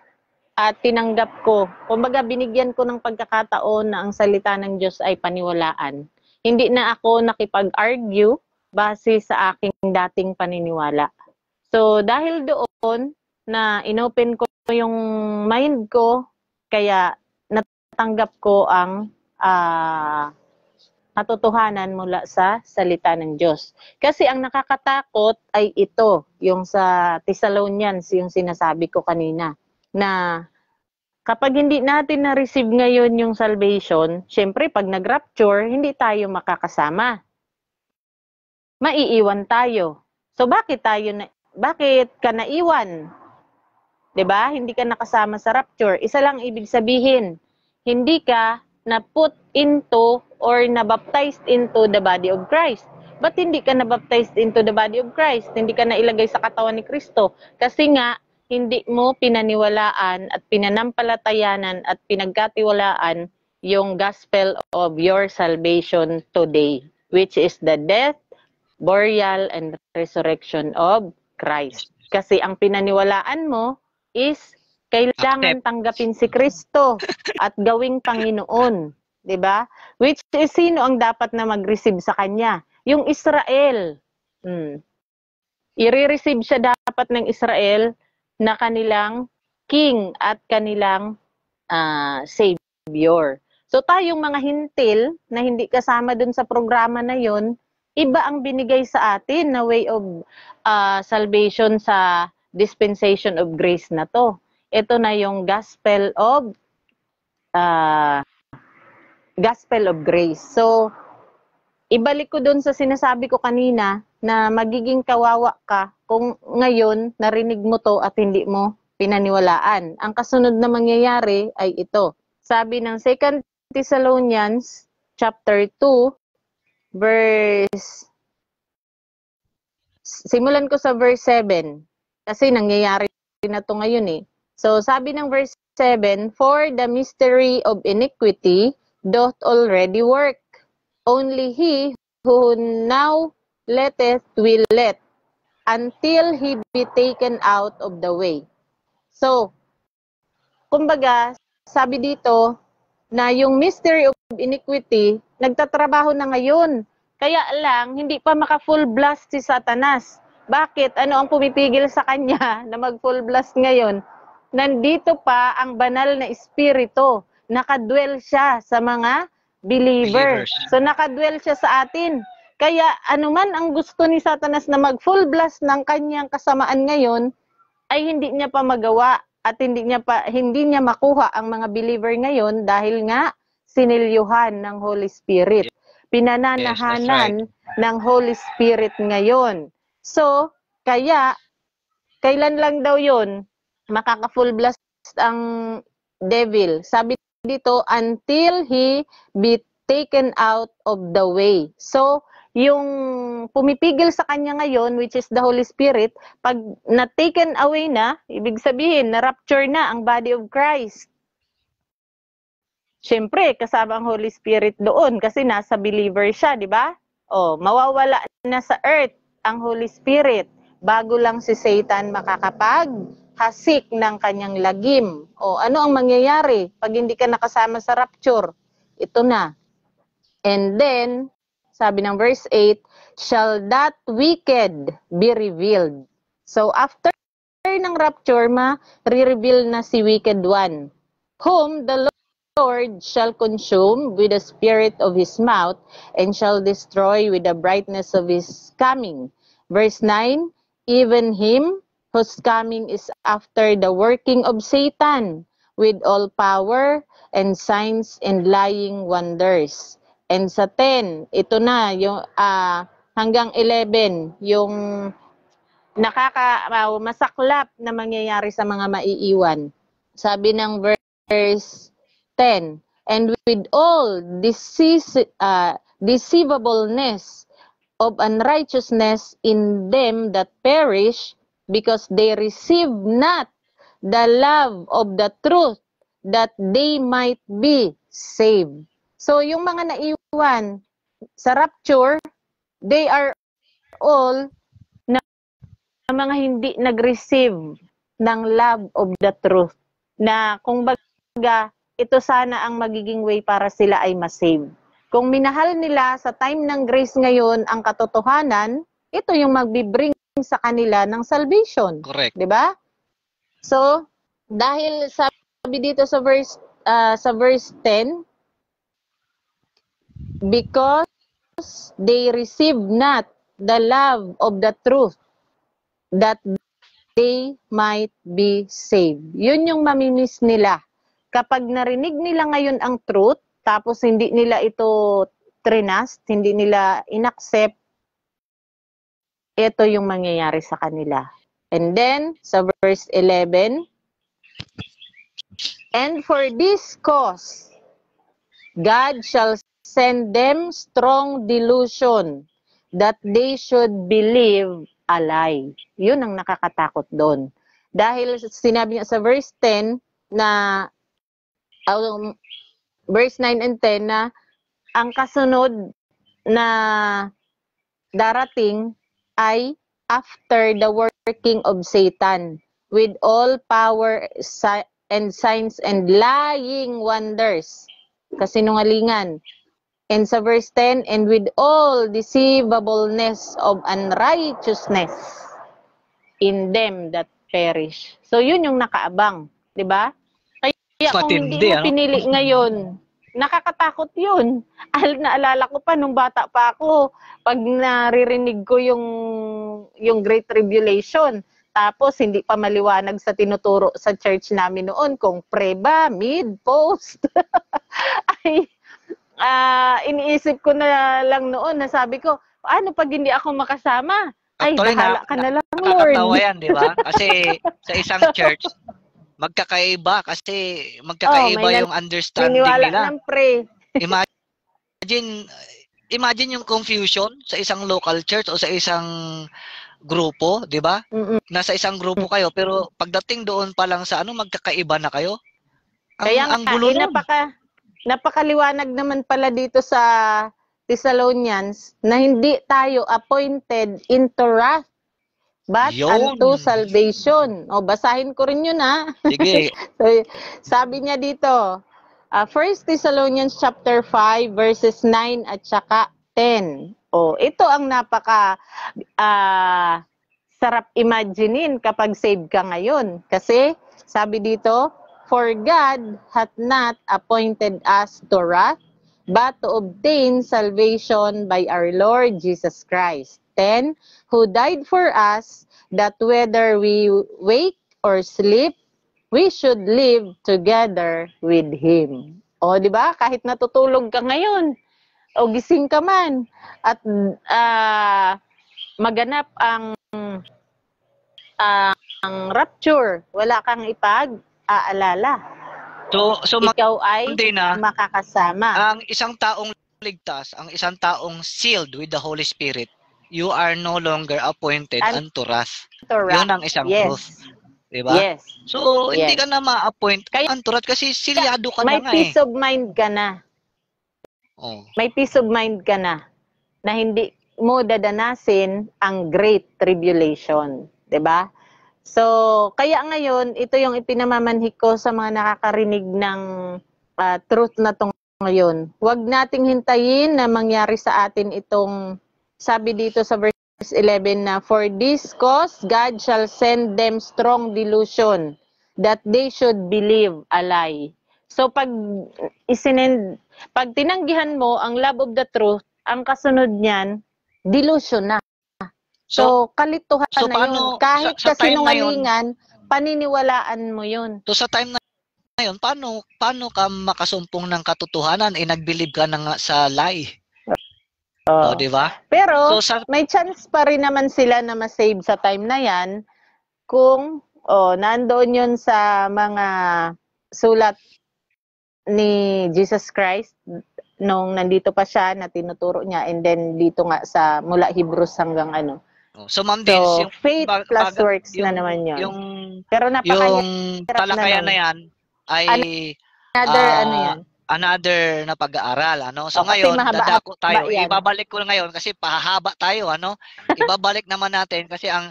at tinanggap ko. Kumbaga, binigyan ko ng pagkakataon na ang salita ng Diyos ay paniwalaan. Hindi na ako nakipag-argue base sa aking dating paniniwala. So, dahil doon na inopen ko yung mind ko, kaya natanggap ko ang katotohanan mula sa salita ng Diyos. Kasi ang nakakatakot ay ito, yung sa Thessalonians, yung sinasabi ko kanina, na kapag hindi natin na-receive ngayon yung salvation, syempre pag nag-rapture, hindi tayo makakasama. Maiiwan tayo. So bakit ka naiwan? 'Di ba? Hindi ka nakasama sa rapture. Isa lang ibig sabihin, hindi ka na put into or na-baptized into the body of Christ. Ba't hindi ka na-baptized into the body of Christ? Hindi ka na ilagay sa katawan ni Kristo. Kasi nga, hindi mo pinaniwalaan at pinanampalatayanan at pinagkatiwalaan yung gospel of your salvation today, which is the death, burial, and resurrection of Christ. Kasi ang pinaniwalaan mo is kailangan tanggapin si Kristo at gawing Panginoon, 'di ba? Which is sino ang dapat na mag-receive sa kanya? Yung Israel. I-receive siya dapat ng Israel na kanilang king at kanilang savior. So tayong mga hintil na hindi kasama dun sa programa na yon, iba ang binigay sa atin na way of salvation sa dispensation of grace na to. Ito na yung gospel of grace. So, ibalik ko dun sa sinasabi ko kanina na magiging kawawa ka kung ngayon narinig mo to at hindi mo pinaniwalaan. Ang kasunod na mangyayari ay ito. Sabi ng 2 Thessalonians chapter 2 simulan ko sa verse 7 kasi nangyayari na to ngayon eh. So sabi ng verse 7, for the mystery of iniquity doth already work. Only he who now letteth will let until he be taken out of the way. So, kumbaga, sabi dito na yung mystery of iniquity, nagtatrabaho na ngayon. Kaya lang, hindi pa maka-full blast si Satanas. Bakit? Ano ang pumipigil sa kanya na mag-full blast ngayon? Nandito pa ang banal na espiritu. Nakadwell siya sa mga believers. So, nakadwell siya sa atin. Kaya anuman ang gusto ni Satanas na mag-full blast ng kanyang kasamaan ngayon, ay hindi niya pa magawa at hindi niya makuha ang mga believer ngayon dahil nga sinilyuhan ng Holy Spirit. Pinananahanan ng Holy Spirit ngayon. So, kaya kailan lang daw 'yon makaka-full blast ang devil? Sabi dito, until He be taken out of the way. So, yung pumipigil sa kanya ngayon, which is the Holy Spirit, pag na-taken away na, ibig sabihin, na-rapture na ang body of Christ. Siyempre, kasama ang Holy Spirit doon kasi nasa believer siya, di ba? O, mawawala na sa earth ang Holy Spirit bago lang si Satan makakapag-hasik ng kanyang lagim. O, ano ang mangyayari pag hindi ka nakasama sa rapture? Ito na. And then, sabi ng verse 8, shall that wicked be revealed. So, after ng rapture, ma-reveal na si wicked one, whom the Lord shall consume with the spirit of his mouth, and shall destroy with the brightness of his coming. Verse 9, even him whose coming is after the working of Satan, with all power and signs and lying wonders. And sa 10, ito na, yung hanggang 11, yung masaklap na mangyayari sa mga maiiwan. Sabi ng verse 10, and with all deceivableness of unrighteousness in them that perish, because they receive not the love of the truth, that they might be saved. So, yung mga naiwan sa rapture, they are all na mga hindi nag-receive ng love of the truth. Na kung baga, ito sana ang magiging way para sila ay masave. Kung minahal nila sa time ng grace ngayon ang katotohanan, ito yung magbibring sa kanila ng salvation. Correct. 'Di ba? So, dahil sabi dito sa verse 10, because they receive not the love of the truth, that they might be saved. Yun yung mamimiss nila. Kapag narinig nila ngayon ang truth, tapos hindi nila ito trinast, hindi nila inaccept, ito yung mangyayari sa kanila. And then, sa verse 11, and for this cause, God shall send them strong delusion, that they should believe a lie. Yun ang nakakatakot doon. Dahil sinabi niya sa verse 10 na verse 9 and 10 na ang kasunod na darating ay after the working of Satan with all power and signs and lying wonders. Kasinungalingan. And sa verse 10, and with all deceivableness of unrighteousness in them that perish. So yun yung nakaabang, 'di ba? Kaya kung hindi mo pinili ngayon, nakakatakot yun. Naalala ko pa nung bata pa ako, pag naririnig ko yung Great Tribulation, tapos hindi pa maliwanag sa tinuturo sa church namin noon kung pre ba, mid, post. Ay, iniisip ko na lang noon na sabi ko, ano pag hindi ako makasama? Ay, actually, bahala ka na lang, Lord. Nakakatawa yan, di ba? Kasi sa isang church, magkakaiba kasi yung understanding nila. Ng pre. Imagine yung confusion sa isang local church o sa isang grupo, di ba? Nasa isang grupo kayo, pero pagdating doon pa lang sa magkakaiba na kayo. Ang gulo nun. Napakaliwanag naman pala dito sa Thessalonians na hindi tayo appointed into wrath, but unto salvation. O, basahin ko rin yun, ha? Sige. So, sabi niya dito, 1 Thessalonians chapter 5, verses 9 at saka 10. O, ito ang napaka sarap imaginein kapag saved ka ngayon. Kasi, sabi dito, for God hath not appointed us to wrath, but to obtain salvation by our Lord Jesus Christ. 10, who died for us, that whether we wake or sleep, we should live together with Him. O, di ba? Kahit natutulog ka ngayon, o gising ka man, at maganap ang rapture, wala kang ipag-aalala. So ikaw ay Monday na, makakasama. ang isang taong ligtas, ang isang taong sealed with the Holy Spirit, you are no longer appointed unto wrath. Yun ang isang truth. Yes. Diba? Yes. So, hindi Yes. ka na ma-appoint unto wrath kasi silyado ka na May nga eh. peace of mind ka na. Oh. May peace of mind ka na hindi mo dadanasin ang great tribulation. 'Di ba? So, kaya ngayon, ito yung ipinamamanhik ko sa mga nakakarinig ng truth na tong ngayon. Huwag nating hintayin na mangyari sa atin itong, sabi dito sa verse 11 na, for this cause God shall send them strong delusion that they should believe a lie. So, pag tinanggihan mo ang love of the truth, ang kasunod niyan, delusion na. So kalituhan na paano, yun. Kahit sa kasinungalingan, paniniwalaan mo yun. So sa time na yun, paano ka makasumpong ng katotohanan? Nagbilib ka na nga sa lie. Di ba? Pero may chance pa rin naman sila na ma-save sa time na yan kung nandoon yun sa mga sulat ni Jesus Christ nung nandito pa siya na tinuturo niya, and then dito nga sa mula Hebrews hanggang ano. So, Ma'am Dins, yung faith plus works na naman yun. Pero yung talakayan na yan ay another na pag-aaral. So ngayon, dadako tayo. Ibabalik ko ngayon kasi pahahaba tayo. Ibabalik naman natin kasi ang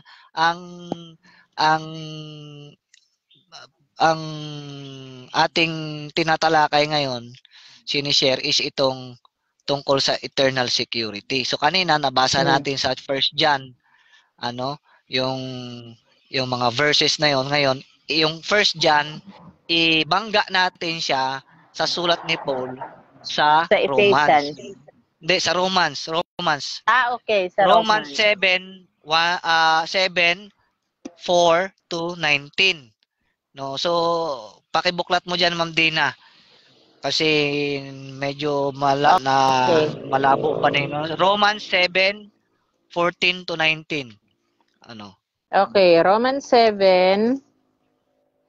ating tinatalakay ngayon, sinishare is itong tungkol sa eternal security. So kanina nabasa natin sa 1 John yung mga verses na yon. Ngayon, yung 1 John, ibangga natin siya sa sulat ni Paul sa Romans. Hindi, sa Romans. Okay, sa Romans 7, 4 to 19. So, pakibuklat mo dyan, Ma'am Dina. Kasi medyo malabo pa na yun. Romans 7, 14 to 19. Okay, Romans 7,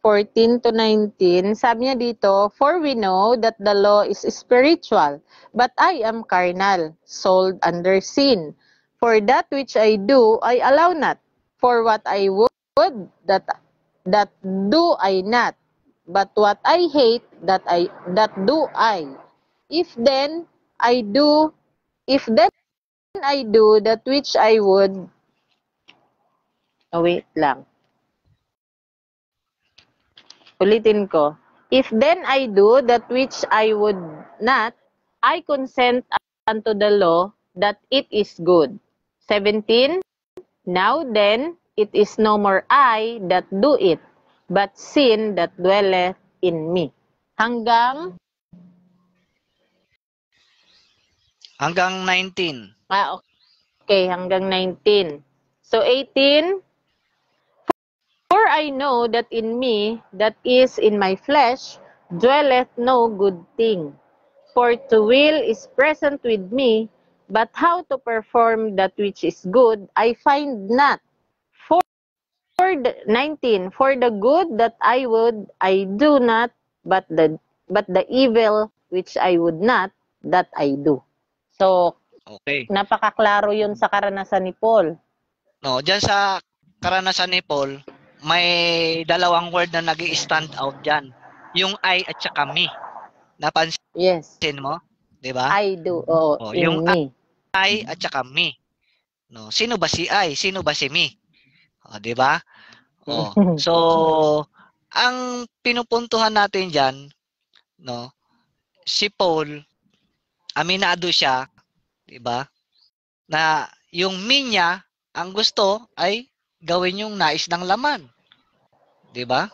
14 to 19, sabi niya dito, for we know that the law is spiritual, but I am carnal, sold under sin. For that which I do, I allow not. For what I would, that do I not. But what I hate, that do I. If then I do that which I would, wait lang. Ulitin ko. If then I do that which I would not, I consent unto the law that it is good. 17. Now then, it is no more I that do it, but sin that dwelleth in me. Hanggang 19. Okay, hanggang 19. So 18. For I know that in me, that is in my flesh, dwelleth no good thing. For to will is present with me, but how to perform that which is good, I find not. For 19, for the good that I would, I do not, but the evil which I would not, that I do. So, okay. Napakaklaro yun sa karanasan ni Paul. Diyan sa karanasan ni Paul, may dalawang word na nag-i-stand out dyan. Yung I at saka me. Napansin mo? Diba? I do. Yung me. I at saka me. Sino ba si I? Sino ba si me? Diba? So, ang pinupuntuhan natin dyan, si Paul, aminado siya, diba? Na yung me niya, ang gusto ay gawin yung nais ng laman. 'Di ba?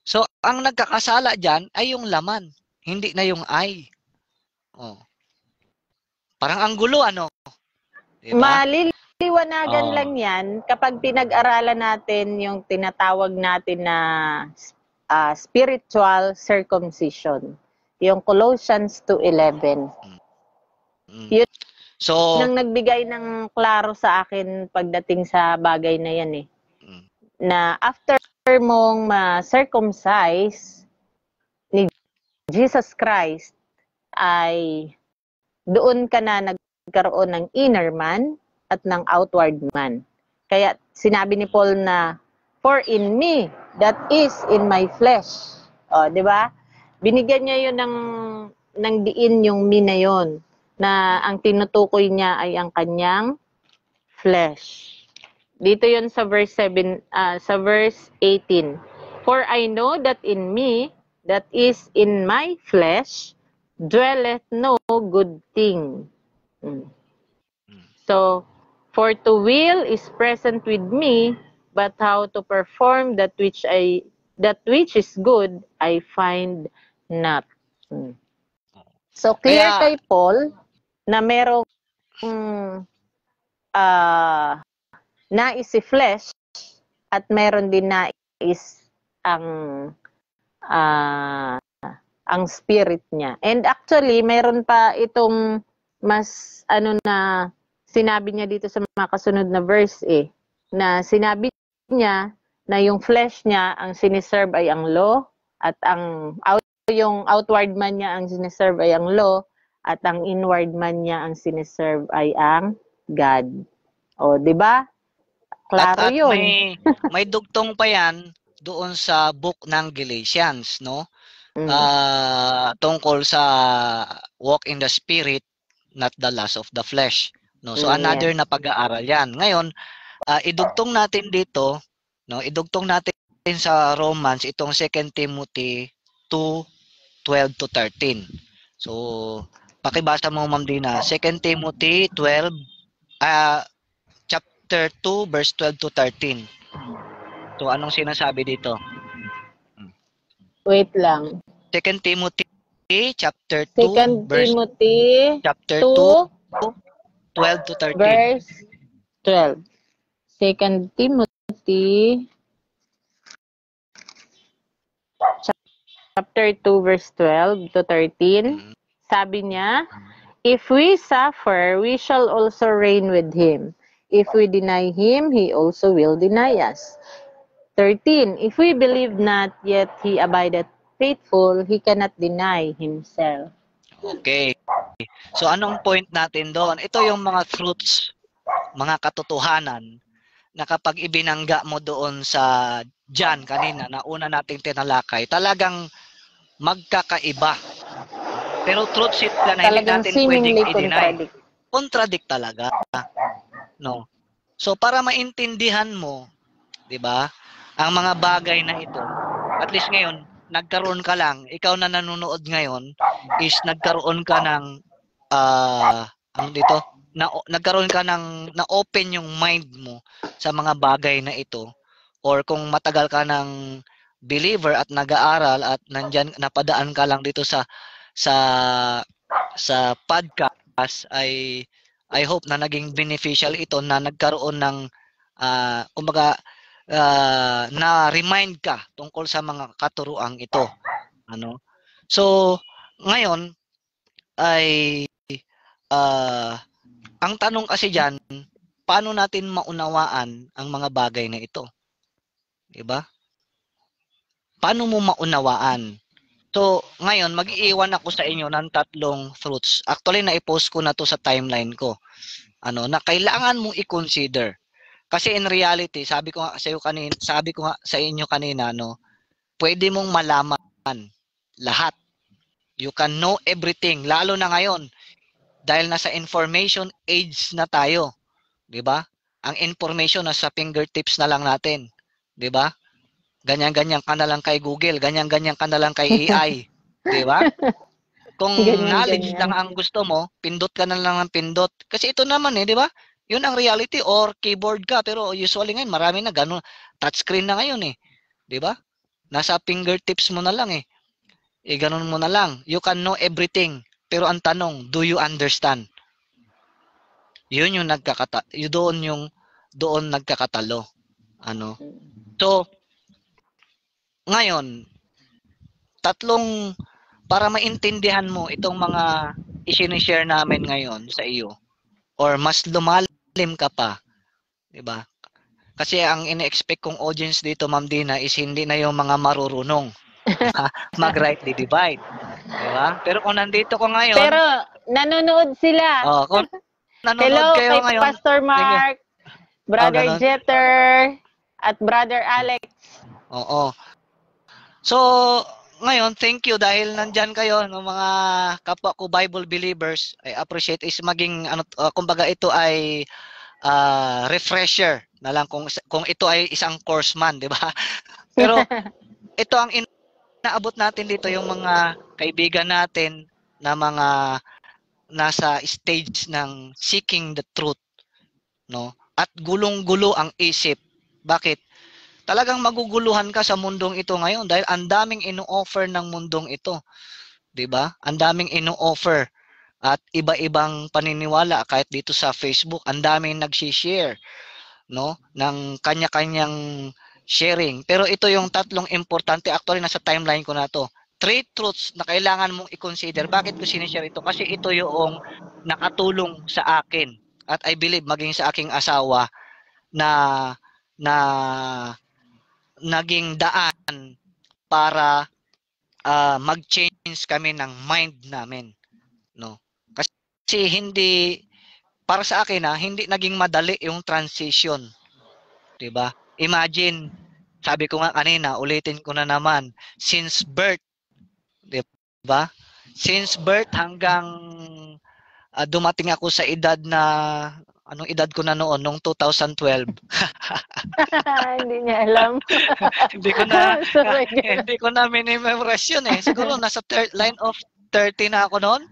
So, ang nagkakasala diyan ay yung laman, hindi na yung I. Parang ang gulo, 'Di ba? Maliliwanagan lang 'yan kapag pinag-aralan natin yung tinatawag natin na spiritual circumcision. Yung Colossians 2:11. Yun nang nagbigay ng klaro sa akin pagdating sa bagay na yan Na after after mong ma-circumcise ni Jesus Christ, ay doon ka na nagkaroon ng inner man at ng outward man. Kaya sinabi ni Paul na, for in me, that is in my flesh. O, di ba? Binigyan niya yun ng diin yung me na yun, na ang tinutukoy niya ay ang kanyang flesh. Dito yun sa verse 7, sa verse 18. For I know that in me, that is in my flesh, dwelleth no good thing. So, for to will is present with me, but how to perform that which is good, I find not. So, clear kay Paul na merong nais si flesh at meron din nais ang spirit niya. And actually, meron pa itong mas na sinabi niya dito sa mga kasunod na verse na sinabi niya na yung flesh niya ang siniserve ay ang law at yung outward man niya ang siniserve ay ang law at ang inward man niya ang siniserve ay ang God. O, di ba? Klaro yun. May dugtong pa yan doon sa book ng Galatians, no? Tungkol sa walk in the spirit, not the lust of the flesh, no? So another na pag-aaral yan. Ngayon, idugtong natin dito, no? Idugtong natin sa Romans itong 2 Timothy 2:12 to 13. So pakibasa mo, Ma'am Dina, 2 Timothy 12 chapter 2 verse 12 to 13. So anong sinasabi dito? Wait lang. 2 Timothy chapter 2 2 verse Timothy chapter 2 12 to 13. Verse 12. 2 Timothy chapter 2 verse 12 to 13. Sabi niya, if we suffer, we shall also reign with him. If we deny him, he also will deny us. 13. If we believe not, yet he abideth faithful, he cannot deny himself. Okay. So anong point natin doon? Ito yung mga truths, mga katotohanan na kapag ibinangga mo doon sa John kanina na una nating tinalakay, talagang magkakaiba. Pero truth sila na hindi natin pwedeng i-deny. Contradict talaga. No. So para maintindihan mo, 'di ba? Ang mga bagay na ito, at least ngayon, nagkaroon ka lang, ikaw na nanonood ngayon is nagkaroon ka ng nagkaroon ka ng na-open yung mind mo sa mga bagay na ito, or kung matagal ka ng believer at nag-aaral at nandiyan napadaan ka lang dito sa podcast, I hope na naging beneficial ito, na nagkaroon ng na-remind ka tungkol sa mga katuruang ito. Ano? So, ngayon ay ang tanong kasi diyan, paano natin maunawaan ang mga bagay na ito? 'Di ba? Paano mo maunawaan? So, ngayon mag-iiwan ako sa inyo ng 3 fruits. Actually, na-post ko na 'to sa timeline ko. Na kailangan mong i-consider. Kasi in reality, sabi ko nga sa inyo kanina, pwede mong malaman lahat. You can know everything, lalo na ngayon dahil nasa information age na tayo, 'di ba? Ang information nasa fingertips na lang natin, 'di ba? Ganyan-ganyan ka na lang kay Google, ganyan-ganyan ka na lang kay AI, 'di ba? Kung knowledge lang ang gusto mo, pindot ka na lang ng pindot. Kasi ito naman 'di ba? Yun ang reality, or keyboard ka, pero usually ngayon marami na ganun, touchscreen na ngayon 'di ba? Nasa fingertips mo na lang ganun mo na lang. You can know everything, pero ang tanong, do you understand? Yun yung doon nagkakatalo. So ngayon, para maintindihan mo itong mga i-share namin ngayon sa iyo, or mas lumalim ka pa, 'di ba? Kasi ang ine-expect kong audience dito, Ma'am Dina, is hindi na yung mga marurunong. Diba? Mag-rightly divide. Diba? Pero kung nandito ko ngayon... Pero nanonood sila. Kung nanonood Hello kayo kay ngayon... Pastor Mark, Brother ganun. Jeter, at Brother Alex. Oo. So, ngayon, thank you dahil nandyan kayo ng mga kapwa ko Bible believers. I appreciate is maging kumbaga ito ay refresher na lang kung ito ay isang course man, 'di ba? Pero ito ang inaabot natin dito yung mga kaibigan natin na mga nasa stage ng seeking the truth, no? At gulong-gulo ang isip. Bakit? Talagang maguguluhan ka sa mundong ito ngayon dahil ang daming ino-offer ng mundong ito. 'Di ba? Ang daming ino-offer at iba-ibang paniniwala kahit dito sa Facebook, ang daming nagshi-share, no, ng kanya-kanyang sharing. Pero ito yung tatlong importante, actually nasa timeline ko na 'to. 3 truths na kailangan mong i-consider. Bakit ko sinishare ito? Kasi ito yung nakatulong sa akin at I believe maging sa aking asawa na na naging daan para mag-change kami ng mind namin, no? Kasi hindi para sa akin hindi naging madali yung transition, 'di ba? Imagine, sabi ko nga kanina, ulitin ko na naman, since birth, 'di ba? Since birth hanggang dumating ako sa edad na anong edad ko na noon nung 2012. Hindi niya alam. hindi ko na minimemorize yun eh. Siguro nasa line of 30 na ako noon,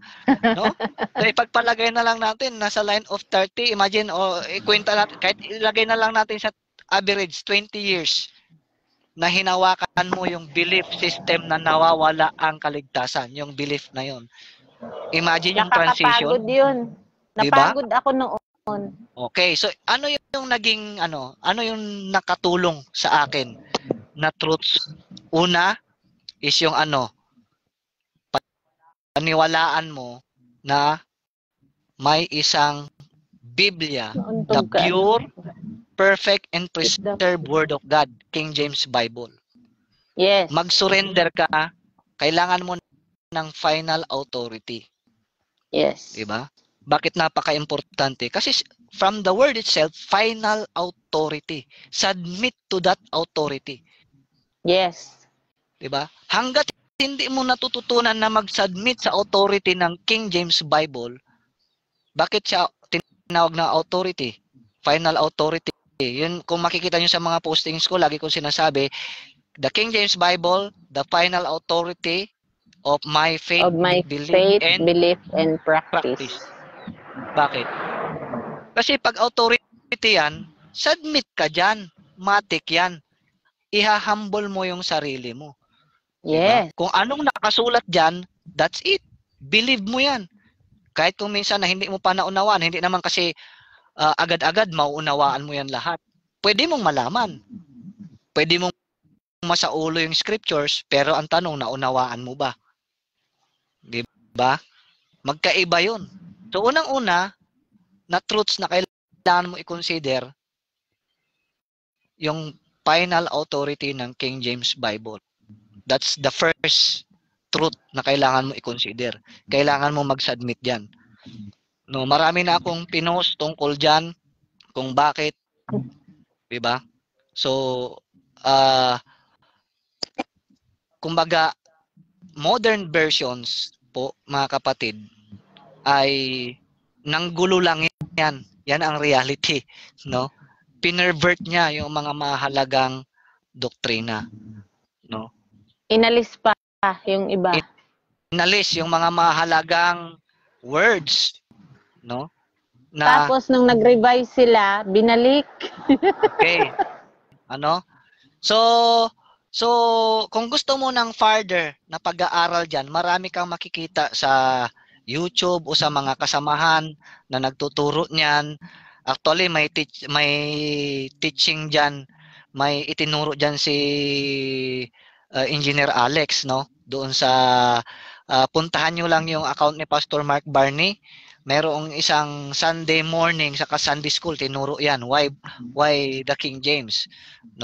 no? So ipagpalagay na lang natin nasa line of 30. Imagine ikwenta natin kahit ilagay na lang natin sa average 20 years na hinawakan mo yung belief system na nawawala ang kaligtasan, yung belief na yun. Imagine yung transition. Nakakapagod yun. Napagod ako noon. Okay, so ano yung naging ano yung nakatulong sa akin na truths? Una is yung paniwalaan mo na may isang Biblia, the pure, perfect, and preserved Word of God, King James Bible. Yes. Mag-surrender ka, kailangan mo ng final authority. Yes. Diba? Bakit napaka-importante? Kasi from the word itself, final authority. Submit to that authority. Yes. Diba? Hanggat hindi mo natututunan na mag-submit sa authority ng King James Bible, bakit siya tinawag na authority? Final authority. Yun, kung makikita nyo sa mga postings ko, lagi kong sinasabi, the King James Bible, the final authority of my faith, belief, and practice. Bakit? Kasi pag authority yan, submit ka dyan. Matik yan. Ihahumble mo yung sarili mo. Yes. Diba? Kung anong nakasulat dyan, that's it. Believe mo yan. Kahit kung minsan na hindi mo pa naunawaan, hindi naman kasi agad-agad mauunawaan mo yan lahat. Pwede mong malaman. Pwede mong masaulo yung scriptures, pero ang tanong, naunawaan mo ba? Diba? Magkaiba yun. So, unang-una, na truths na kailangan mo i-consider, yung final authority ng King James Bible. That's the first truth na kailangan mo i-consider. Kailangan mo mag-submit diyan. No, marami na akong pinost tungkol diyan kung bakit, 'di ba? So, kumbaga modern versions po, mga kapatid, ay nanggulo lang yan. Yan ang reality, no? Pinervert niya yung mga mahalagang doktrina, no? Inalis pa yung iba. Inalis yung mga mahalagang words, no? Na, tapos nung nag-revise sila, binalik. Okay. So kung gusto mo ng further na pag-aaral diyan, marami kang makikita sa YouTube o sa mga kasamahan na nagtuturo niyan. Actually, may teaching diyan, may itinuro diyan si Engineer Alex, no? Doon sa puntahan niyo lang yung account ni Pastor Mark Barney. merong isang Sunday morning saka Sunday school tinuro yan why the King James, no?